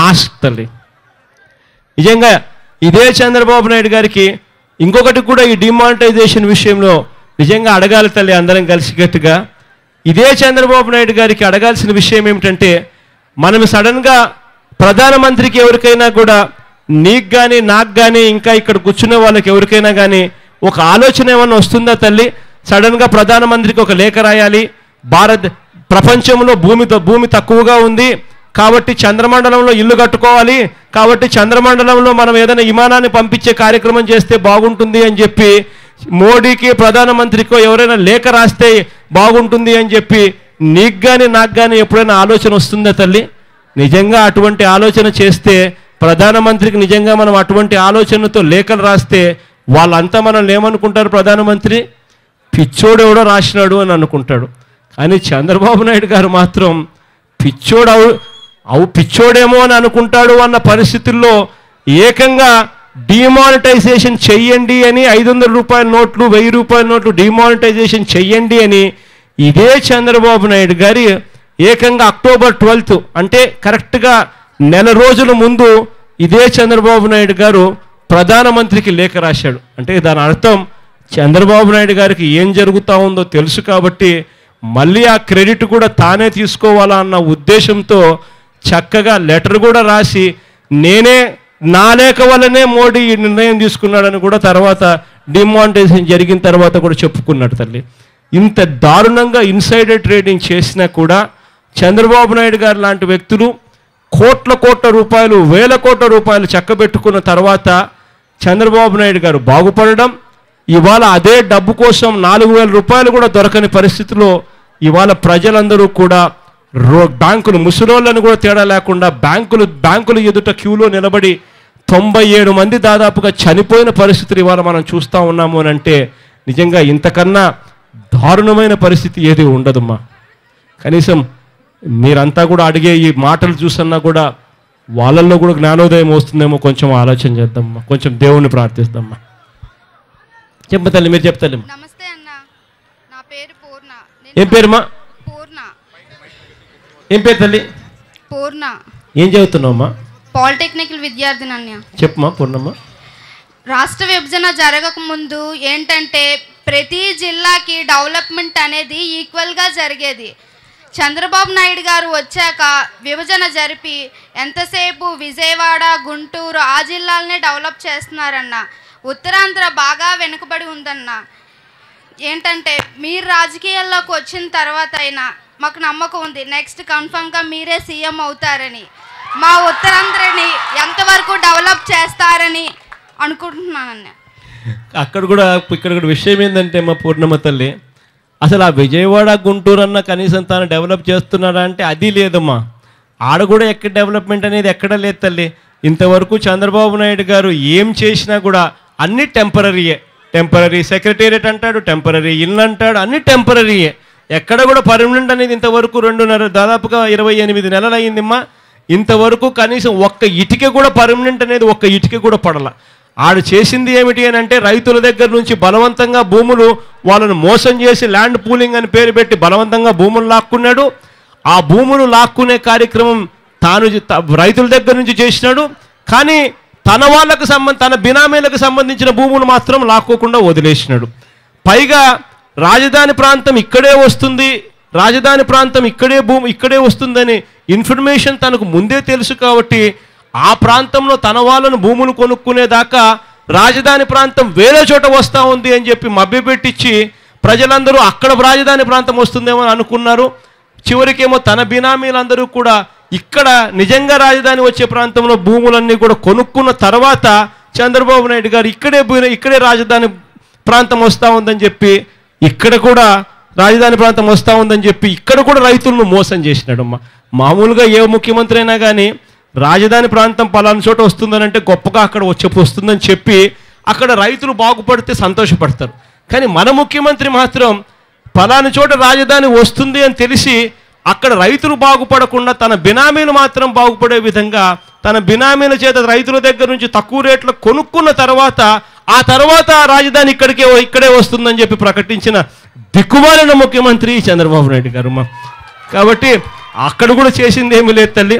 ఆస్క్డ్. నిజంగా ఇదే చంద్రబాబు నాయుడు గారికి ఇంకొకటి కూడా ఈ డిమానిటైజేషన్ విషయంలో నిజంగా అడగాలి తల్లి, అందరం కలిసికట్టుగా. ఇదే చంద్రబాబు నాయుడు గారికి అడగాల్సిన విషయం ఏమిటంటే, మనం సడన్గా ప్రధానమంత్రికి ఎవరికైనా కూడా, నీకు కానీ నాకు కానీ ఇంకా ఇక్కడ కూర్చునే వాళ్ళకి ఎవరికైనా కానీ ఒక ఆలోచన ఏమన్నా వస్తుందా తల్లి? సడన్గా ప్రధానమంత్రికి ఒక లేఖ రాయాలి, ప్రపంచంలో భూమి తక్కువగా ఉంది కాబట్టి చంద్రమండలంలో ఇల్లు కట్టుకోవాలి, కాబట్టి చంద్రమండలంలో మనం ఏదైనా విమానాన్ని పంపించే కార్యక్రమం చేస్తే బాగుంటుంది అని చెప్పి మోడీకి ప్రధానమంత్రికో ఎవరైనా లేఖ రాస్తే బాగుంటుంది అని చెప్పి నీకు కానీ నాకు కానీ ఎప్పుడైనా ఆలోచన వస్తుందా తల్లి? నిజంగా అటువంటి ఆలోచన చేస్తే ప్రధానమంత్రికి నిజంగా మనం అటువంటి ఆలోచనతో లేఖలు రాస్తే వాళ్ళంతా మనల్ని ఏమనుకుంటారు? ప్రధానమంత్రి పిచ్చోడు ఎవడో రాసినాడు అని అనుకుంటాడు. కానీ చంద్రబాబు నాయుడు గారు మాత్రం పిచ్చోడేమో అని అనుకుంటాడు అన్న పరిస్థితుల్లో ఏకంగా డిమానిటైజేషన్ చెయ్యండి అని 500 రూపాయల నోట్లు 1000 రూపాయల నోట్లు డిమానిటైజేషన్ చెయ్యండి అని ఇదే చంద్రబాబు నాయుడు గారి ఏకంగా అక్టోబర్ 12 అంటే కరెక్ట్గా నెల రోజుల ముందు ఇదే చంద్రబాబు నాయుడు గారు ప్రధానమంత్రికి లేఖ రాశాడు. అంటే దాని అర్థం చంద్రబాబు నాయుడు గారికి ఏం జరుగుతూ ఉందో తెలుసు కాబట్టి మళ్ళీ ఆ క్రెడిట్ కూడా తానే తీసుకోవాలా అన్న ఉద్దేశంతో చక్కగా లెటర్ కూడా రాసి నా లేఖ వల్లనే మోడీ ఈ నిర్ణయం తీసుకున్నాడని కూడా తర్వాత డిమానిటైజేషన్ జరిగిన తర్వాత కూడా చెప్పుకున్నాడు తల్లి. ఇంత దారుణంగా ఇన్సైడర్ ట్రేడింగ్ చేసినా కూడా చంద్రబాబు నాయుడు గారు లాంటి వ్యక్తులు కోట్ల రూపాయలు 1000 కోట్ల రూపాయలు చక్కబెట్టుకున్న తర్వాత చంద్రబాబు నాయుడు గారు బాగుపడడం, ఇవాళ అదే డబ్బు కోసం 4000 రూపాయలు కూడా దొరకని పరిస్థితిలో ఇవాళ ప్రజలందరూ కూడా బ్యాంకులు ముసలోళ్ళని కూడా తేడా లేకుండా బ్యాంకులు ఎదుట క్యూలో నిలబడి 97 మంది దాదాపుగా చనిపోయిన పరిస్థితులు ఇవాళ మనం చూస్తూ ఉన్నాము అని అంటే నిజంగా ఇంతకన్నా దారుణమైన పరిస్థితి ఏది ఉండదమ్మా. కనీసం మీరంతా కూడా అడిగే ఈ మాటలు చూసన్నా కూడా వాళ్ళల్లో కూడా జ్ఞానోదయం వస్తుందేమో కొంచెం ఆలోచన చేద్దామమ్మా, కొంచెం దేవుణ్ణి ప్రార్థిస్తామ్మా. చెప్పు తల్లి, మీరు చెప్తారు. నమస్తే అన్న, నా పేరు పూర్ణ. ఏం పేరుమా? పూర్ణ. ఏం పేరు తల్లి? పూర్ణ. ఏం చదువుతున్నావమ్మా? పాలిటెక్నికల్ విద్యార్థిని అన్న. చెప్పమ్మా పూర్ణమ్మ. రాష్ట్ర విభజన జరగక ముందు ఏంటంటే ప్రతి జిల్లాకి డెవలప్మెంట్ అనేది ఈక్వల్గా జరిగేది. చంద్రబాబు నాయుడు గారు వచ్చాక విభజన జరిపి ఎంతసేపు విజయవాడ, గుంటూరు ఆ జిల్లాలనే డెవలప్ చేస్తున్నారన్న. ఉత్తరాంధ్ర బాగా వెనుకబడి ఉందన్న. ఏంటంటే మీరు రాజకీయాల్లోకి వచ్చిన తర్వాత అయినా మాకు నమ్మకం ఉంది నెక్స్ట్ కన్ఫర్మ్గా మీరే సీఎం అవుతారని, మా ఉత్తరాంధ్రని ఎంతవరకు డెవలప్ చేస్తారని అనుకుంటున్నానన్న. ఇక్కడ కూడా విషయం ఏంటంటే మా పూర్ణమ్మ తల్లి, అసలు ఆ విజయవాడ గుంటూరు అన్న కనీసం తాను డెవలప్ చేస్తున్నాడా అంటే అది లేదమ్మా. ఆడ కూడా ఎక్కడ డెవలప్మెంట్ అనేది ఎక్కడ లేదు తల్లి. ఇంతవరకు చంద్రబాబు నాయుడు గారు ఏం చేసినా కూడా అన్ని టెంపరీయే. టెంపరీ సెక్రటేరియట్ అంటాడు, టెంపరీ ఇల్లు అంటాడు, అన్ని టెంపరీయే. ఎక్కడ కూడా పర్మనెంట్ అనేది ఇంతవరకు 2.5 దాదాపుగా 28 నెలలు అయ్యిందిమ్మా. ఇంతవరకు కనీసం ఒక్క ఇటుక కూడా పర్మనెంట్ అనేది ఒక్క ఇటుక కూడా పడల. ఆడు చేసింది ఏమిటి అని అంటే రైతుల దగ్గర నుంచి బలవంతంగా భూములు వాళ్ళను మోసం చేసి ల్యాండ్ పూలింగ్ అని పేరు పెట్టి బలవంతంగా భూములు లాక్కున్నాడు. ఆ భూములు లాక్కునే కార్యక్రమం తాను రైతుల దగ్గర నుంచి చేసినాడు. కానీ తన బినామీలకు సంబంధించిన భూములు మాత్రం లాక్కోకుండా వదిలేసినాడు. పైగా రాజధాని ప్రాంతం ఇక్కడే వస్తుంది, రాజధాని ప్రాంతం ఇక్కడే వస్తుందని ఇన్ఫర్మేషన్ తనకు ముందే తెలుసు కాబట్టి ఆ ప్రాంతంలో తన వాళ్ళను భూములు కొనుక్కునేదాకా రాజధాని ప్రాంతం వేరే చోట వస్తూ ఉంది అని చెప్పి మభ్యపెట్టించి ప్రజలందరూ అక్కడ రాజధాని ప్రాంతం వస్తుందేమో అని అనుకున్నారు. చివరికేమో తన బినామీలందరూ కూడా ఇక్కడ నిజంగా రాజధాని వచ్చే ప్రాంతంలో భూములన్నీ కూడా కొనుక్కున్న తర్వాత చంద్రబాబు నాయుడు గారు ఇక్కడే రాజధాని ప్రాంతం వస్తూ ఉందని చెప్పి ఇక్కడ కూడా రాజధాని ప్రాంతం వస్తూ ఉందని చెప్పి ఇక్కడ కూడా రైతులను మోసం చేసినాడమ్మా. మామూలుగా ఏ ముఖ్యమంత్రి అయినా కానీ రాజధాని ప్రాంతం పలానా చోట వస్తుందనంటే గొప్పగా అక్కడ వస్తుందని చెప్పి అక్కడ రైతులు బాగుపడితే సంతోషపడతారు. కానీ మన ముఖ్యమంత్రి మాత్రం పలానా చోట రాజధాని వస్తుంది అని తెలిసి అక్కడ రైతులు బాగుపడకుండా తన బినామీలు మాత్రం బాగుపడే విధంగా తన బినామీల చేత రైతుల దగ్గర నుంచి తక్కువ రేట్లో కొనుక్కున్న తర్వాత ఆ తర్వాత రాజధాని ఇక్కడే వస్తుందని చెప్పి ప్రకటించిన దిక్కుమాలిన ముఖ్యమంత్రి చంద్రబాబు నాయుడు గారు. కాబట్టి అక్కడ కూడా చేసింది ఏమీ లేదు తల్లి.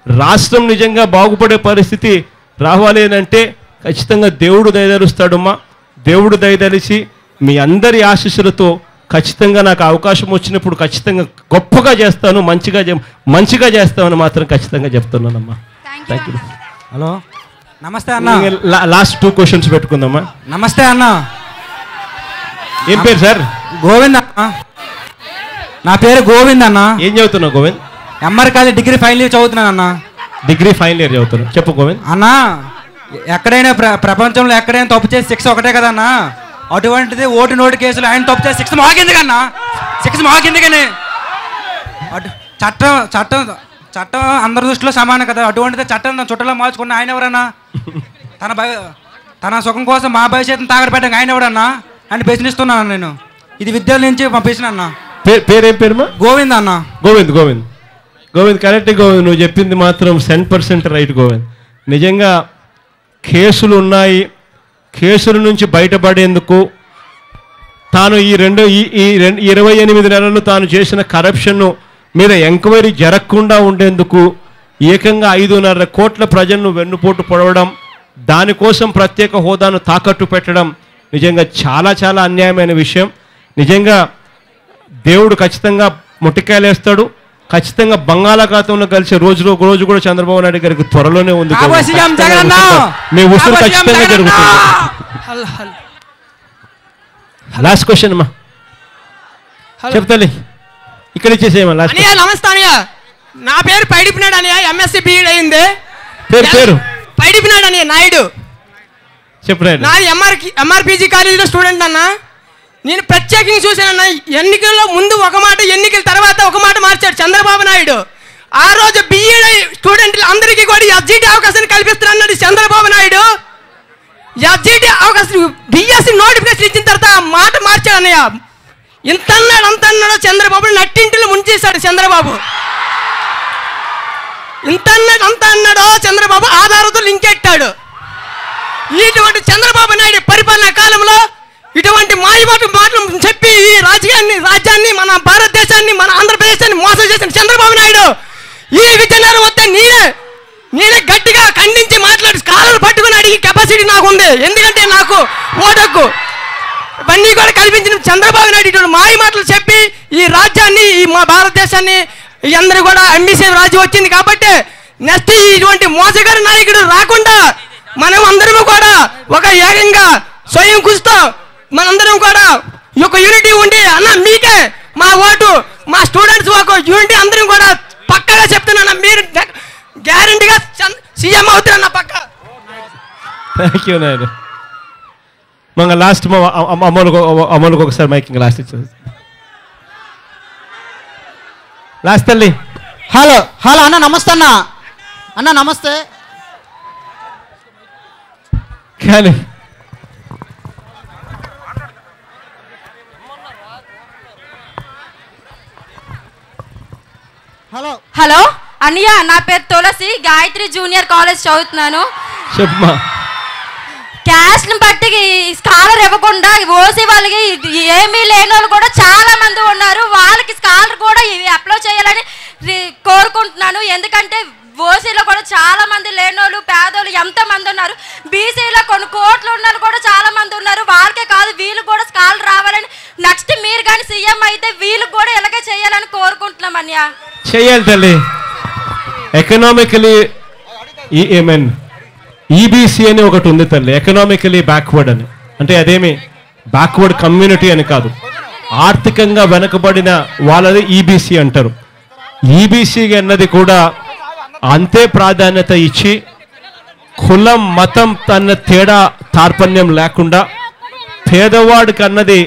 రాష్ట్రం నిజంగా బాగుపడే పరిస్థితి రావాలి అంటే ఖచ్చితంగా దేవుడు దయదలుస్తాడమ్మా. దేవుడు దయదలిచి మీ అందరి ఆశీస్సులతో ఖచ్చితంగా నాకు అవకాశం వచ్చినప్పుడు ఖచ్చితంగా గొప్పగా చేస్తాను, మంచిగా చేస్తామని మాత్రం ఖచ్చితంగా చెప్తున్నానమ్మా. Thank you. హలో నమస్తే అన్న. లాస్ట్ 2 క్వశ్చన్స్ పెట్టుకుందామా. నమస్తే అన్న. ఏం పేరు సార్? గోవింద్ అన్న. నా పేరు గోవింద్ అన్న. ఏం చదువుతున్నావు Govind? MR college degree final year చదువుతున్నాను అన్న. డిగ్రీ ఫైనల్ ఇయర్ చదువుతున్నాను. చెప్పు గోవింద్. అన్న ఎక్కడైనా ప్రపంచంలో ఎక్కడైనా తప్పు చేసి శిక్ష ఒకటే కదన్న. అటువంటిది ఓటు నోటు కేసులు ఆయన తప్పు చేసి శిక్ష మాకింది కన్నా. శిక్ష మాకింది కానీ చట్టం అందరి దృష్టిలో సమానం కదా. అటువంటిది చట్టం చుట్టలో మార్చుకున్న ఆయన ఎవరన్నా? తన సుఖం కోసం మా భవిష్యత్తును తాగడపెట్టాక ఆయన ఎవడన్నా అని ప్రశ్నిస్తున్నాను నేను. ఇది విద్యాలయం నుంచి పంపించిన అన్న. పేరేం పేరు? గోవింద్ అన్న. గోవింద్ కరెక్ట్ గోవింద్. నువ్వు చెప్పింది మాత్రం 100% రైట్ గోవింద్. నిజంగా కేసులు ఉన్నాయి. కేసుల నుంచి బయటపడేందుకు తాను ఈ 28 నెలలు తాను చేసిన కరప్షన్ మీద ఎంక్వైరీ జరగకుండా ఉండేందుకు ఏకంగా 5.5 కోట్ల ప్రజలను వెన్నుపోటు పొడవడం, దానికోసం ప్రత్యేక హోదాను తాకట్టు పెట్టడం నిజంగా చాలా చాలా అన్యాయమైన విషయం. నిజంగా దేవుడు ఖచ్చితంగా ముట్టికాయలేస్తాడు. ఖచ్చితంగా బంగాళాఖాతంలో కలిసే రోజు కూడా చంద్రబాబు నాయుడు గారికి త్వరలోనే ఉంది. మీ ఉసురు ఖచ్చితంగా జరుగుతుంది. లాస్ట్ క్వశ్చన్ అమ్మా చెప్తాలి. ఇక్కడ ఇచ్చేసేయమ్మా లాస్ట్. నమస్తే అన్నయ్య. నా పేరు పైడిపినాడు అన్నయ్య. ఎంఎస్సీ బీఈడ్ అయింది. పేరు పైడిపినాడు అన్నయ్య నాయుడు. చెప్పు. నాది ఎంఆర్పీజీ కాలేజీలో స్టూడెంట్ అన్న. నేను ప్రత్యేకంగా చూశానన్న. ఎన్నికల్లో ముందు ఒక మాట, ఎన్నికల తర్వాత ఒక మాట మార్చాడు చంద్రబాబు నాయుడు. ఆ రోజు బీఈడ్ స్టూడెంట్లు అందరికీ కూడా ఎస్జిటి అవకాశాన్ని కల్పిస్తున్నాడు చంద్రబాబు నాయుడు. ఎస్జిటి అవకాశం బిఎస్సి నోటిఫికేషన్ ఇచ్చిన తర్వాత ఆ మాట మార్చాడు అన్నయ్య. ఇంత అన్నాడు అంత అన్నాడో చంద్రబాబు నట్టింటిలో ముంచేశాడు చంద్రబాబు. ఇంత అన్నాడు అంత అన్నాడో చంద్రబాబు ఆధారంతో లింక్ ఎట్టాడు. ఇటువంటి చంద్రబాబు నాయుడు పరిపాలనా కాలంలో ఇటువంటి మాటలు చెప్పి ఈ రాజ్యాన్ని మన భారతదేశాన్ని మన ఆంధ్రప్రదేశాన్ని మోసం చేసిన చంద్రబాబు నాయుడు ఈ విజయనగరం వస్తే నేనే గట్టిగా ఖండించి మాట్లాడి స్కాలర్ పట్టుకుని అడిగి కెపాసిటీ నాకు ఉంది. ఎందుకంటే నాకు ఓటక్కు ఇవన్నీ కూడా కల్పించిన చంద్రబాబు నాయుడు ఇటువంటి మాటలు చెప్పి ఈ రాజ్యాన్ని ఈ మా భారతదేశాన్ని అందరూ కూడా ఎంబీసీ రాజ్యం వచ్చింది. కాబట్టి నెక్స్ట్ ఇటువంటి మోసగారి నాయకుడు రాకుండా మనం అందరము కూడా ఒక ఏకంగా స్వయం కృషితో మనందరం కూడా ఈ యొక్క యూనిటీ ఉండి అన్న మీకే మా ఓటు, మా స్టూడెంట్స్ ఒక యూనిటీ అందరం కూడా పక్కగా చెప్తున్నాను. మీరు గ్యారంటీగా సీఎం అవుతారన్న పక్క. Thank you Naidu. Manga last అమలుకు ఒకసారి మైకింగ్ లాస్ట్ ఇచ్చేది. లాస్ట్ తల్లి. హలో అన్న నమస్తే అన్న నమస్తే. కానీ హలో అన్నయ్య, నా పేరు తులసి. గాయత్రి జూనియర్ కాలేజ్ చదువుతున్నాను. చెప్పమ్మా. క్యాస్ట్ బట్టి స్కాలర్ ఇవ్వకుండా ఓసీ వాళ్ళకి ఏమీ లేని వాళ్ళు కూడా చాలా మంది ఉన్నారు. వాళ్ళకి స్కాలర్ కూడా అప్లై చేయాలని కోరుకుంటున్నాను. ఎందుకంటే ఓసీలో కూడా చాలా మంది లేనోళ్ళు పేదోళ్ళు ఎంతమంది ఉన్నారు. బీసీలో కొన్ని కోట్లు ఉన్న కూడా చాలా మంది ఉన్నారు. వాళ్ళకే కాదు వీళ్ళు కూడా స్కాలర్ రావాలని నెక్స్ట్ మీరు కానీ సీఎం అయితే వీళ్ళకి కూడా ఇలాగే చేయాలని కోరుకుంటున్నాం అన్నయ్య. చేయాలి తల్లి. ఎకనామికలీ ఈబీసీ అని ఒకటి ఉంది తల్లి. ఎకనామికలీ బ్యాక్వర్డ్ అని. అంటే అదేమి బ్యాక్వర్డ్ కమ్యూనిటీ అని కాదు, ఆర్థికంగా వెనుకబడిన వాళ్ళది ఈబీసీ అంటారు. ఈబీసీ అన్నది కూడా అంతే ప్రాధాన్యత ఇచ్చి కులం మతం అన్న తేడా తార్పణ్యం లేకుండా పేదవాడికి అన్నది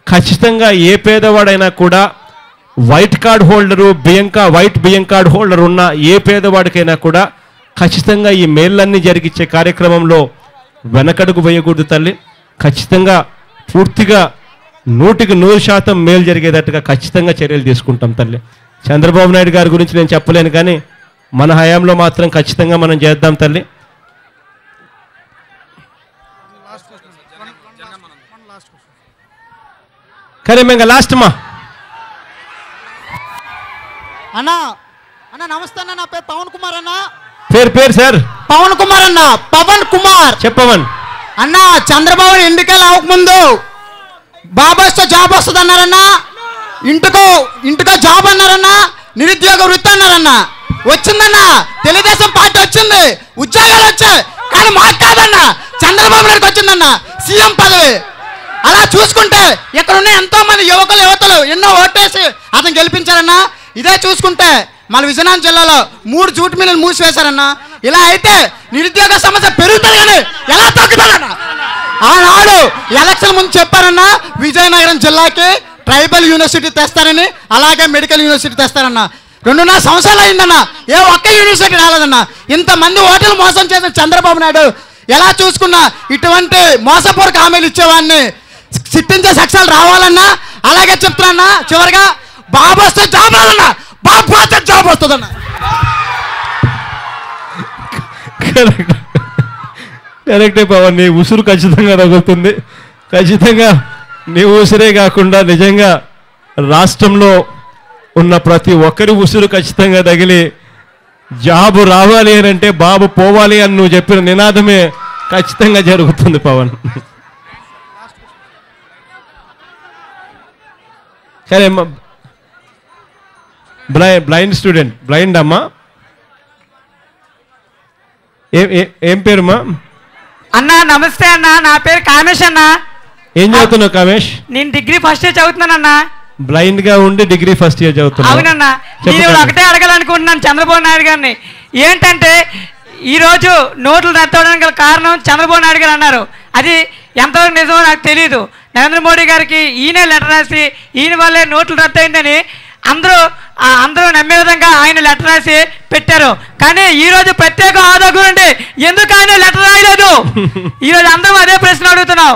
ఖచ్చితంగా ఏ పేదవాడైనా కూడా వైట్ కార్డ్ హోల్డరు వైట్ బియ్యం కార్డ్ హోల్డర్ ఉన్న ఏ పేదవాడికైనా కూడా ఖచ్చితంగా ఈ మేళ్ళన్నీ జరిగించే కార్యక్రమంలో వెనకడుగు వేయకూడదు తల్లి. ఖచ్చితంగా పూర్తిగా 100% మేలు జరిగేటట్టుగా ఖచ్చితంగా చర్యలు తీసుకుంటాం తల్లి. చంద్రబాబు నాయుడు గారి గురించి నేను చెప్పలేను, కానీ మన హయాంలో మాత్రం ఖచ్చితంగా మనం చేద్దాం తల్లి. కానీ మేము లాస్ట్ మా అన్నా అన్న నమస్తే అన్న, నా పేరు పవన్ కుమార్ అన్న. పేరు సార్ పవన్ కుమార్ అన్న, పవన్ కుమార్. చెప్పవన్ అన్న చంద్రబాబు ఎన్నికలు అవ్వకముందు బాబు వస్తే జాబ్ వస్తుంది అన్నారన్నా, ఇంటికో జాబ్ అన్నారన్నా, నిరుద్యోగ వృత్తి అన్నారన్నా. వచ్చిందన్నా, తెలుగుదేశం పార్టీ వచ్చింది, ఉద్యోగాలు వచ్చాయి. కానీ మాకు కాదన్నా, చంద్రబాబు నాయుడుకి వచ్చిందన్నా సీఎం పదవి. అలా చూసుకుంటే ఇక్కడ ఉన్న ఎంతో మంది యువతలు ఎన్నో ఓటేసి అతను గెలిపించారన్నా. ఇదే చూసుకుంటే మన విజయనగరం జిల్లాలో 3 జూట్ మిల్లులు మూసివేశారన్నా. ఇలా అయితే నిరుద్యోగ సమస్య పెరుగుతుంది కానీ ఎలా తగ్గుతుందన్నా? ఆనాడు ఎలక్షన్ ముందు చెప్పారన్నా, విజయనగరం జిల్లాకి ట్రైబల్ యూనివర్సిటీ తెస్తారని, అలాగే మెడికల్ యూనివర్సిటీ తెస్తారన్నా. 2.5 సంవత్సరాలు అయిందన్నా, ఏ ఒక్క యూనివర్సిటీ రాలేదన్నా. ఇంతమంది ఓటర్లు మోసం చేసిన చంద్రబాబు నాయుడు ఎలా చూసుకున్నా ఇటువంటి మోసపూర్వక హామీలు ఇచ్చేవాడిని సిట్టించే సక్షాలు రావాలన్నా. అలాగే చెప్తున్నా, చివరిగా బాబు వస్తే జాబ్ రావాలన్నా, బాబు వస్తే జాబ్ వస్తుందన్నా. కరెక్టే పవన్, నీ ఉసురు ఖచ్చితంగా తగులుతుంది. ఖచ్చితంగా నీ ఉసురే కాకుండా నిజంగా రాష్ట్రంలో ఉన్న ప్రతి ఒక్కరి ఉసురు ఖచ్చితంగా తగిలి జాబు రావాలి అని అంటే బాబు పోవాలి అని నువ్వు చెప్పిన నినాదమే ఖచ్చితంగా జరుగుతుంది పవన్. సరే బ్లైండ్ స్టూడెంట్, బ్లైండ్ అమ్మా, ఏం పేరుమా? అన్నా నమస్తే అన్న, నా పేరు కామేష్ అన్న. ఏం చదువుతున్నావు కామేష్? నేను డిగ్రీ ఫస్ట్ ఇయర్ చదువుతున్నానన్నా. బ్లైండ్ గా ఉండి డిగ్రీ ఫస్ట్ ఇయర్ చదువుతున్నావు? అవునన్నా. నేను ఒకటే అడగాలనుకుంటున్నాను చంద్రబాబు నాయుడు గారిని. ఏంటంటే ఈరోజు నోట్లు రద్దవడానికి గల కారణం చంద్రబాబు నాయుడు గారు అన్నారు. అది ఎంతవరకు నిజమో నాకు తెలియదు. నరేంద్ర మోడీ గారికి ఈయనే లెటర్ రాసి ఈయన వల్లే నోట్లు రద్దయిందని అందరూ నమ్మే విధంగా ఆయన లెటర్ రాసి పెట్టారు. కానీ ఈరోజు ప్రత్యేక హోదా గురించి ఎందుకు ఆయన లెటర్ రాయలేదు? ఈరోజు అందరం అదే ప్రశ్న అడుగుతున్నాం.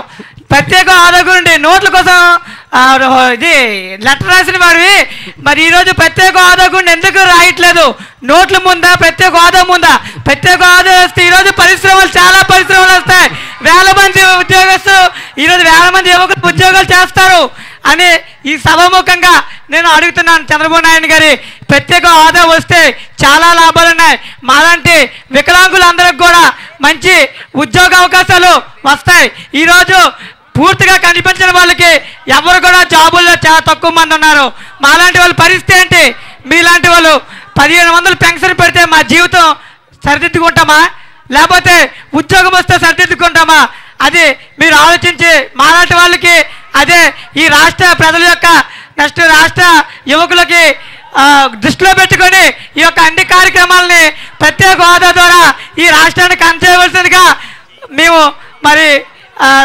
ప్రత్యేక హోదా గురించి నోట్ల కోసం ఇది లెటర్ రాసిన వారివి మరి ఈరోజు ప్రత్యేక హోదా గురించి ఎందుకు రాయట్లేదు? నోట్ల ముందా ప్రత్యేక హోదా ముందా? ప్రత్యేక హోదా వస్తే ఈరోజు పరిశ్రమలు చాలా పరిశ్రమలు వస్తాయి, 1000 మంది ఉద్యోగస్తులు ఈరోజు 1000 మంది యువకులు ఉద్యోగాలు చేస్తారు అని ఈ సభాముఖంగా నేను అడుగుతున్నాను చంద్రబాబు నాయుడు గారి. ప్రత్యేక హోదా వస్తే చాలా లాభాలు ఉన్నాయి. మాలాంటి వికలాంగులందరికి కూడా మంచి ఉద్యోగ అవకాశాలు వస్తాయి. ఈరోజు పూర్తిగా కనిపించిన వాళ్ళకి ఎవరు కూడా జాబుల్లో చాలా తక్కువ మంది ఉన్నారు. మాలాంటి వాళ్ళ పరిస్థితి ఏంటి? మీలాంటి వాళ్ళు 1500 పెన్షన్ పెడితే మా జీవితం సరిదిద్దుకుంటామా? లేకపోతే ఉద్యోగం వస్తే సరిదిద్దుకుంటామా? అది మీరు ఆలోచించి మాలాంటి వాళ్ళకి అదే ఈ రాష్ట్ర ప్రజల యొక్క నెక్స్ట్ రాష్ట్ర యువకులకి దృష్టిలో పెట్టుకొని ఈ యొక్క అన్ని కార్యక్రమాలని ప్రత్యేక హోదా ద్వారా ఈ రాష్ట్రానికి అందజేయవలసిందిగా మేము మరి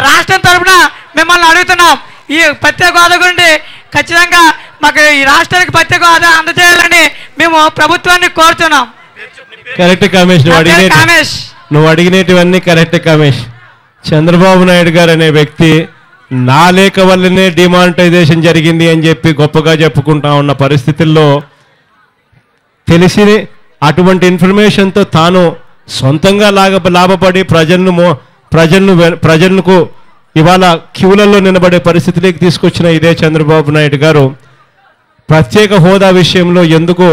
రాష్ట్రం తరఫున మిమ్మల్ని అడుగుతున్నాం. ఈ ప్రత్యేక హోదా గురించి ఖచ్చితంగా మాకు ఈ రాష్ట్రానికి ప్రత్యేక హోదా అందజేయాలని మేము ప్రభుత్వాన్ని కోరుతున్నాం. కరెక్ట్ కామేష్, నువ్వు అడిగినటువన్నీ కరెక్ట్ కామేష్. చంద్రబాబు నాయుడు గారు అనే వ్యక్తి నా లేఖ వల్లనే డిమానిటైజేషన్ జరిగింది అని చెప్పి గొప్పగా చెప్పుకుంటా ఉన్న పరిస్థితుల్లో తెలిసి అటువంటి ఇన్ఫర్మేషన్తో తాను సొంతంగా లాభపడి ప్రజలకు ఇవాళ క్యూలలో నిలబడే పరిస్థితిలోకి తీసుకొచ్చిన ఇదే చంద్రబాబు నాయుడు గారు ప్రత్యేక హోదా విషయంలో ఎందుకు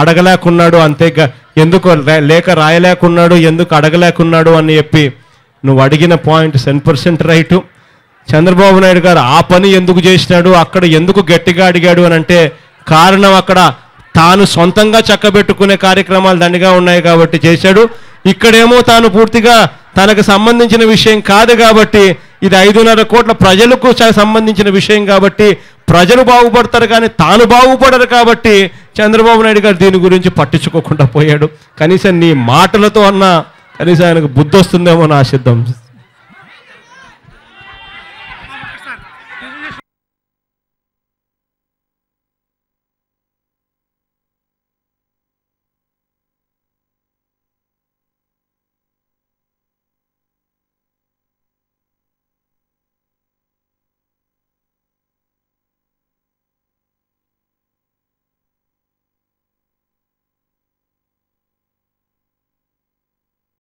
అడగలేకున్నాడు, అంతేగా ఎందుకు లేఖ రాయలేకున్నాడు, ఎందుకు అడగలేకున్నాడు అని చెప్పి నువ్వు అడిగిన పాయింట్ 100% రైటు. చంద్రబాబు నాయుడు గారు ఆ పని ఎందుకు చేసినాడు, అక్కడ ఎందుకు గట్టిగా అడిగాడు అని అంటే కారణం అక్కడ తాను సొంతంగా చక్కబెట్టుకునే కార్యక్రమాలు దండిగా ఉన్నాయి కాబట్టి చేశాడు. ఇక్కడేమో తాను పూర్తిగా తనకు సంబంధించిన విషయం కాదు కాబట్టి ఇది 5.5 కోట్ల ప్రజలకు సంబంధించిన విషయం కాబట్టి ప్రజలు బాగుపడతారు కానీ తాను బాగుపడరు కాబట్టి చంద్రబాబు నాయుడు గారు దీని గురించి పట్టించుకోకుండా పోయాడు. కనీసం నీ మాటలతో అన్నా కనీసం ఆయనకు బుద్ధి వస్తుందేమో అని ఆశిద్దాం.